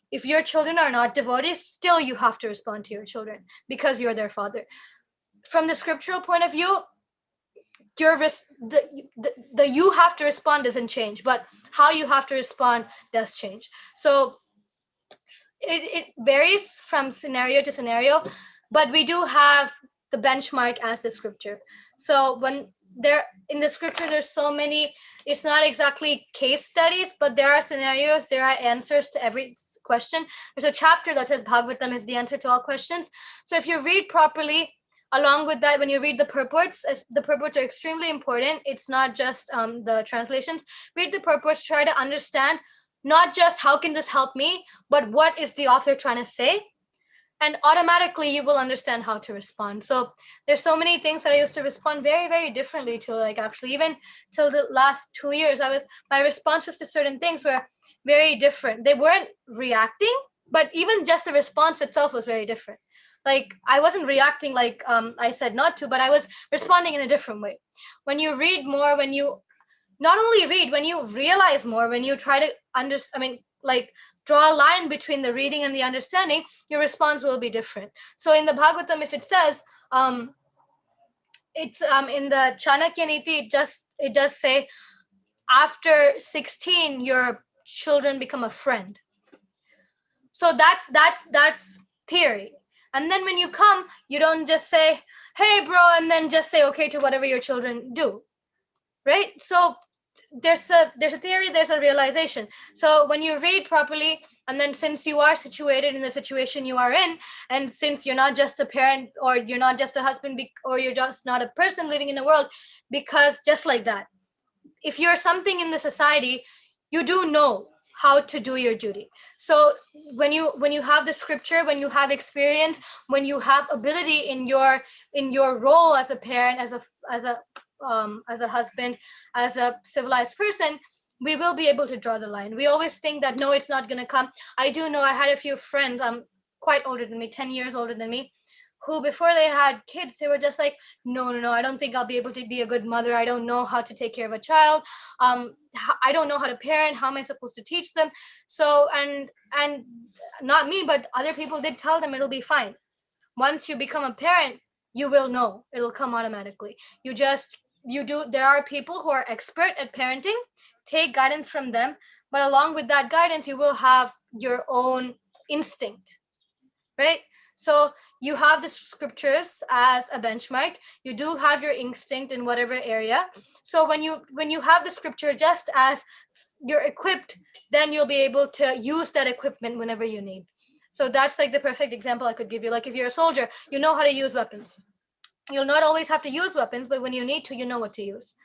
If your children are not devotees, still you have to respond to your children because you're their father. From the scriptural point of view, the you have to respond doesn't change, but how you have to respond does change. So it varies from scenario to scenario, but we do have the benchmark as the scripture. So when there in the scripture there's so many, it's not exactly case studies, but there are scenarios, there are answers to every question. There's a chapter that says Bhagavatam is the answer to all questions. So if you read properly, along with that, when you read the purports are extremely important. It's not just the translations. Read the purports, try to understand not just how can this help me, but what is the author trying to say, and automatically you will understand how to respond. So there's so many things that I used to respond very, very differently to. Like, actually, even till the last 2 years, my responses to certain things were very different. They weren't reacting, but even just the response itself was very different. Like, I wasn't reacting like I said not to, but I was responding in a different way. When you read more, when you not only read, when you realize more, when you try to draw a line between the reading and the understanding, your response will be different. So in the Bhagavatam, if it says, it's in the Chanakya Niti, it does say, after 16, your children become a friend. So that's theory. And then when you come, you don't just say, hey, bro, and then just say okay to whatever your children do, right? So there's a theory, there's a realization. So when you read properly, and then since you are situated in the situation you are in, and since you're not just a parent, or you're not just a husband, or you're just not a person living in the world, because just like that, if you're something in the society, you do know how to do your duty. So when you have the scripture, when you have experience, when you have ability in your role as a parent, as a husband, as a civilized person, we will be able to draw the line. We always think that no, it's not going to come. I do know, I had a few friends quite older than me, 10 years older than me, who before they had kids, they were just like, no, I don't think I'll be able to be a good mother. I don't know how to take care of a child. I don't know how to parent. How am I supposed to teach them? So, and not me, but other people did tell them it'll be fine. Once you become a parent, you will know. It'll come automatically. There are people who are expert at parenting. Take guidance from them. But along with that guidance, you will have your own instinct, right? So you have the scriptures as a benchmark. You do have your instinct in whatever area. So when you have the scripture just as you're equipped, then you'll be able to use that equipment whenever you need. So that's like the perfect example I could give you. Like, if you're a soldier, you know how to use weapons. You'll not always have to use weapons, but when you need to, you know what to use.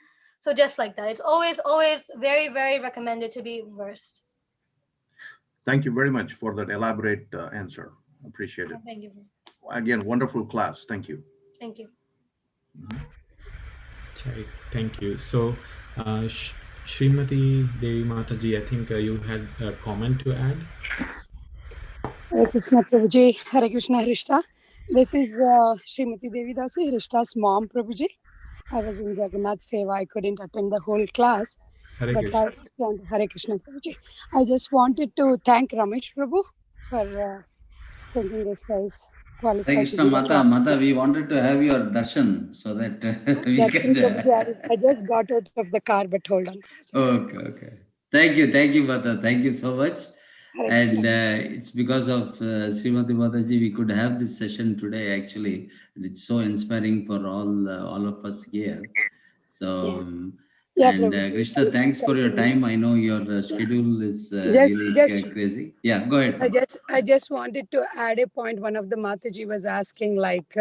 So just like that, it's always very, very recommended to be versed. Thank you very much for that elaborate answer. Appreciate it. Thank you. Again, wonderful class. Thank you. Thank you. Chai, thank you. So, Srimati Devi Mataji, I think you had a comment to add. Hare Krishna Prabhuji, Hare Krishna Hrishta. This is Srimati Devi Dasi, Hrishta's mom, Prabhuji. I was in Jagannath Seva. I couldn't attend the whole class. Hare But Krishna. Hare Krishna Prabhuji. I just wanted to thank Ramesh Prabhu for thinking Hrishta is Hare qualified to Krishna give a Mata, class. Mata, we wanted to have your darshan so that we That's can. Prabhuji. I just got out of the car, but hold on. Okay. Thank you, Mata. Thank you so much. Hare And Krishna. it's because of Srimati Mataji we could have this session today actually. And it's so inspiring for all of us here. So, Yeah, and Prabhuji. Krishna, thanks for your time. I know your schedule is really crazy. Yeah, go ahead. I just wanted to add a point. One of the Mataji was asking, like,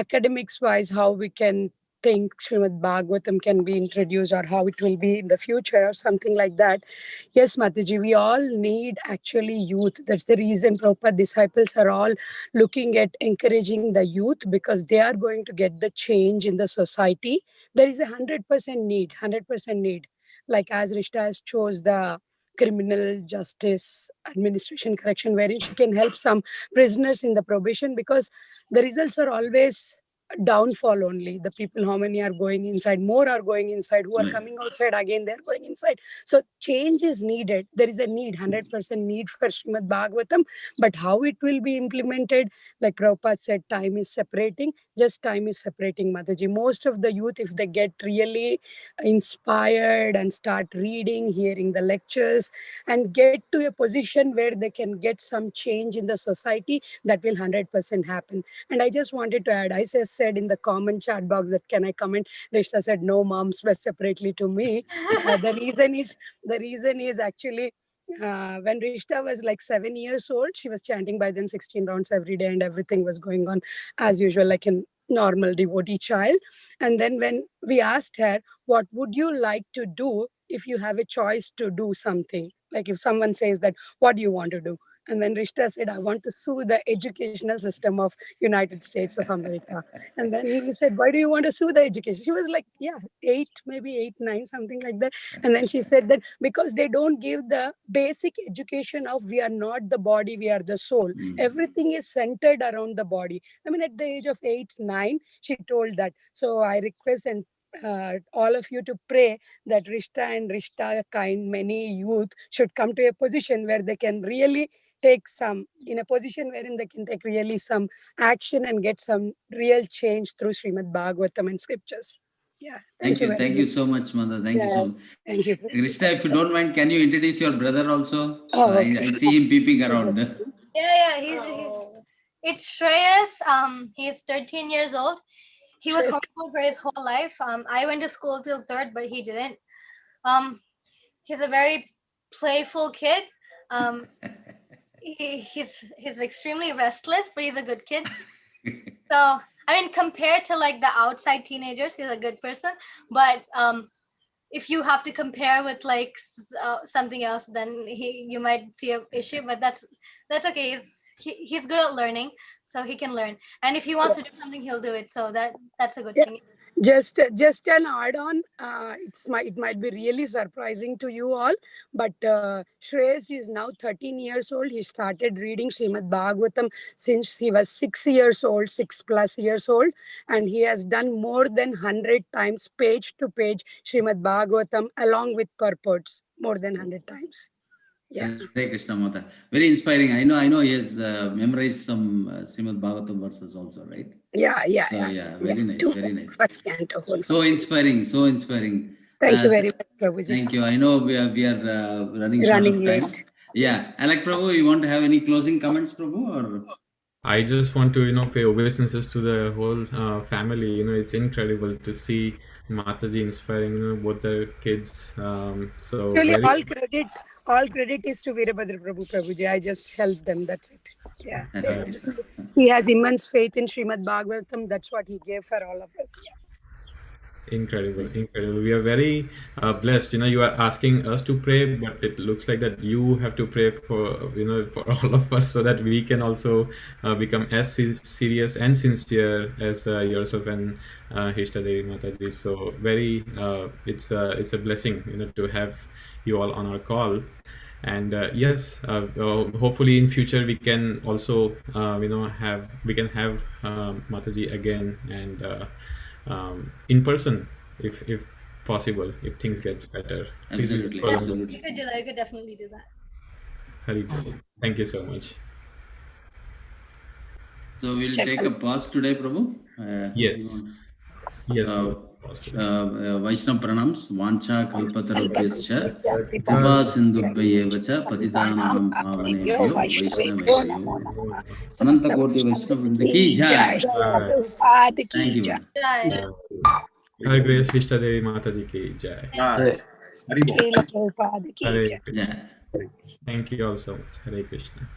academics wise, how we can think Srimad Bhagavatam can be introduced or how it will be in the future or something like that. Yes, Mataji, we all need actually youth. That's the reason Prabhupada disciples are all looking at encouraging the youth, because they are going to get the change in the society. There is 100% need, 100% need. Like as Rishta has chose the criminal justice administration correction, wherein she can help some prisoners in the probation, because the results are always downfall only. The people, how many are going inside, more are going inside, who are coming outside again, they're going inside. So change is needed. There is a need, 100% need for Srimad Bhagavatam, but how it will be implemented, like Prabhupada said, time is separating, just time is separating, Mataji. Most of the youth, if they get really inspired and start reading, hearing the lectures, and get to a position where they can get some change in the society, that will 100% happen. And I just wanted to add, I just said in the comment chat box that can I comment? Rishta said no, mom, separately to me. The reason is actually when Rishta was like 7 years old, she was chanting by then 16 rounds every day, and everything was going on as usual, like a normal devotee child. And then when we asked her, what would you like to do if you have a choice to do something? Like if someone says that, what do you want to do? And then Rishta said, I want to sue the educational system of United States of America. And then we said, why do you want to sue the education? She was like, yeah, 8, maybe 8, 9, something like that. And then she said that because they don't give the basic education of we are not the body, we are the soul. Everything is centered around the body. I mean, at the age of 8, 9, she told that. So I request and all of you to pray that Rishta and Rishta kind many youth should come to a position where they can really take some, in a position wherein they can take really some action and get some real change through Srimad Bhagavatam and scriptures. Yeah. Thank you so much, Mother. Thank you so much. Thank you. Krishna, if you don't mind, can you introduce your brother also? Oh, okay. I see him peeping around. Yeah, it's Shreyas. He's 13 years old. He was homeschooled for his whole life. I went to school till 3rd, but he didn't. He's a very playful kid. He's extremely restless, but he's a good kid. So I mean, compared to like the outside teenagers, he's a good person. But if you have to compare with like something else, then you might see an issue. But that's okay. He's good at learning, so he can learn. And if he wants to do something, he'll do it. So that's a good thing. Just an add-on, it might be really surprising to you all, but Shreyas is now 13 years old. He started reading Srimad Bhagavatam since he was 6 years old, 6+ years old, and he has done more than 100 times page to page Srimad Bhagavatam along with purports, more than 100 times. Yeah. Hare Krishna Mata. Very inspiring. I know he has memorized some Srimad Bhagavatam verses also, right? Yeah. Very nice, very nice. First canto. So inspiring. Thank you very much, Prabhuji. Thank you. I know we are running short of time. Late. Yeah. Yes. Alek Prabhu, you want to have any closing comments, Prabhu? Or? I just want to, pay obeisances to the whole family. It's incredible to see Mataji inspiring, both the kids. So really, all credit is to Veerabhadra Prabhuji. I just helped them. That's it. Yeah. He has immense faith in Srimad Bhagavatam. That's what he gave for all of us. Yeah. Incredible, incredible. We are very blessed. You are asking us to pray, but it looks like that you have to pray for, for all of us, so that we can also become as serious and sincere as yourself and Hishtadevi Mataji. So very, it's a blessing, to have you all on our call. And yes, hopefully in future we can also, we can have Mataji again, and in person, if possible, if things gets better. Please visit Absolutely, Colombo. absolutely. You could do that. You could definitely do that. Hari Bol. Thank you so much. So we'll take a pause today, Prabhu. Yes. Yes. Vaishnav pranams, vancha kalpatarubhyascha, kripa sindhubhayeva cha, patitanam bhavanebhyo, Vaishnavebhyo. Ananta Koti Vaishnavrinda ki jai. Thank you. Jai. Hare Grace Hishtadevi Mataji ki jai. Hari Bol. Srila Prabhupada ki Hare jai. Krishna. Thank you all so much. Hare Krishna.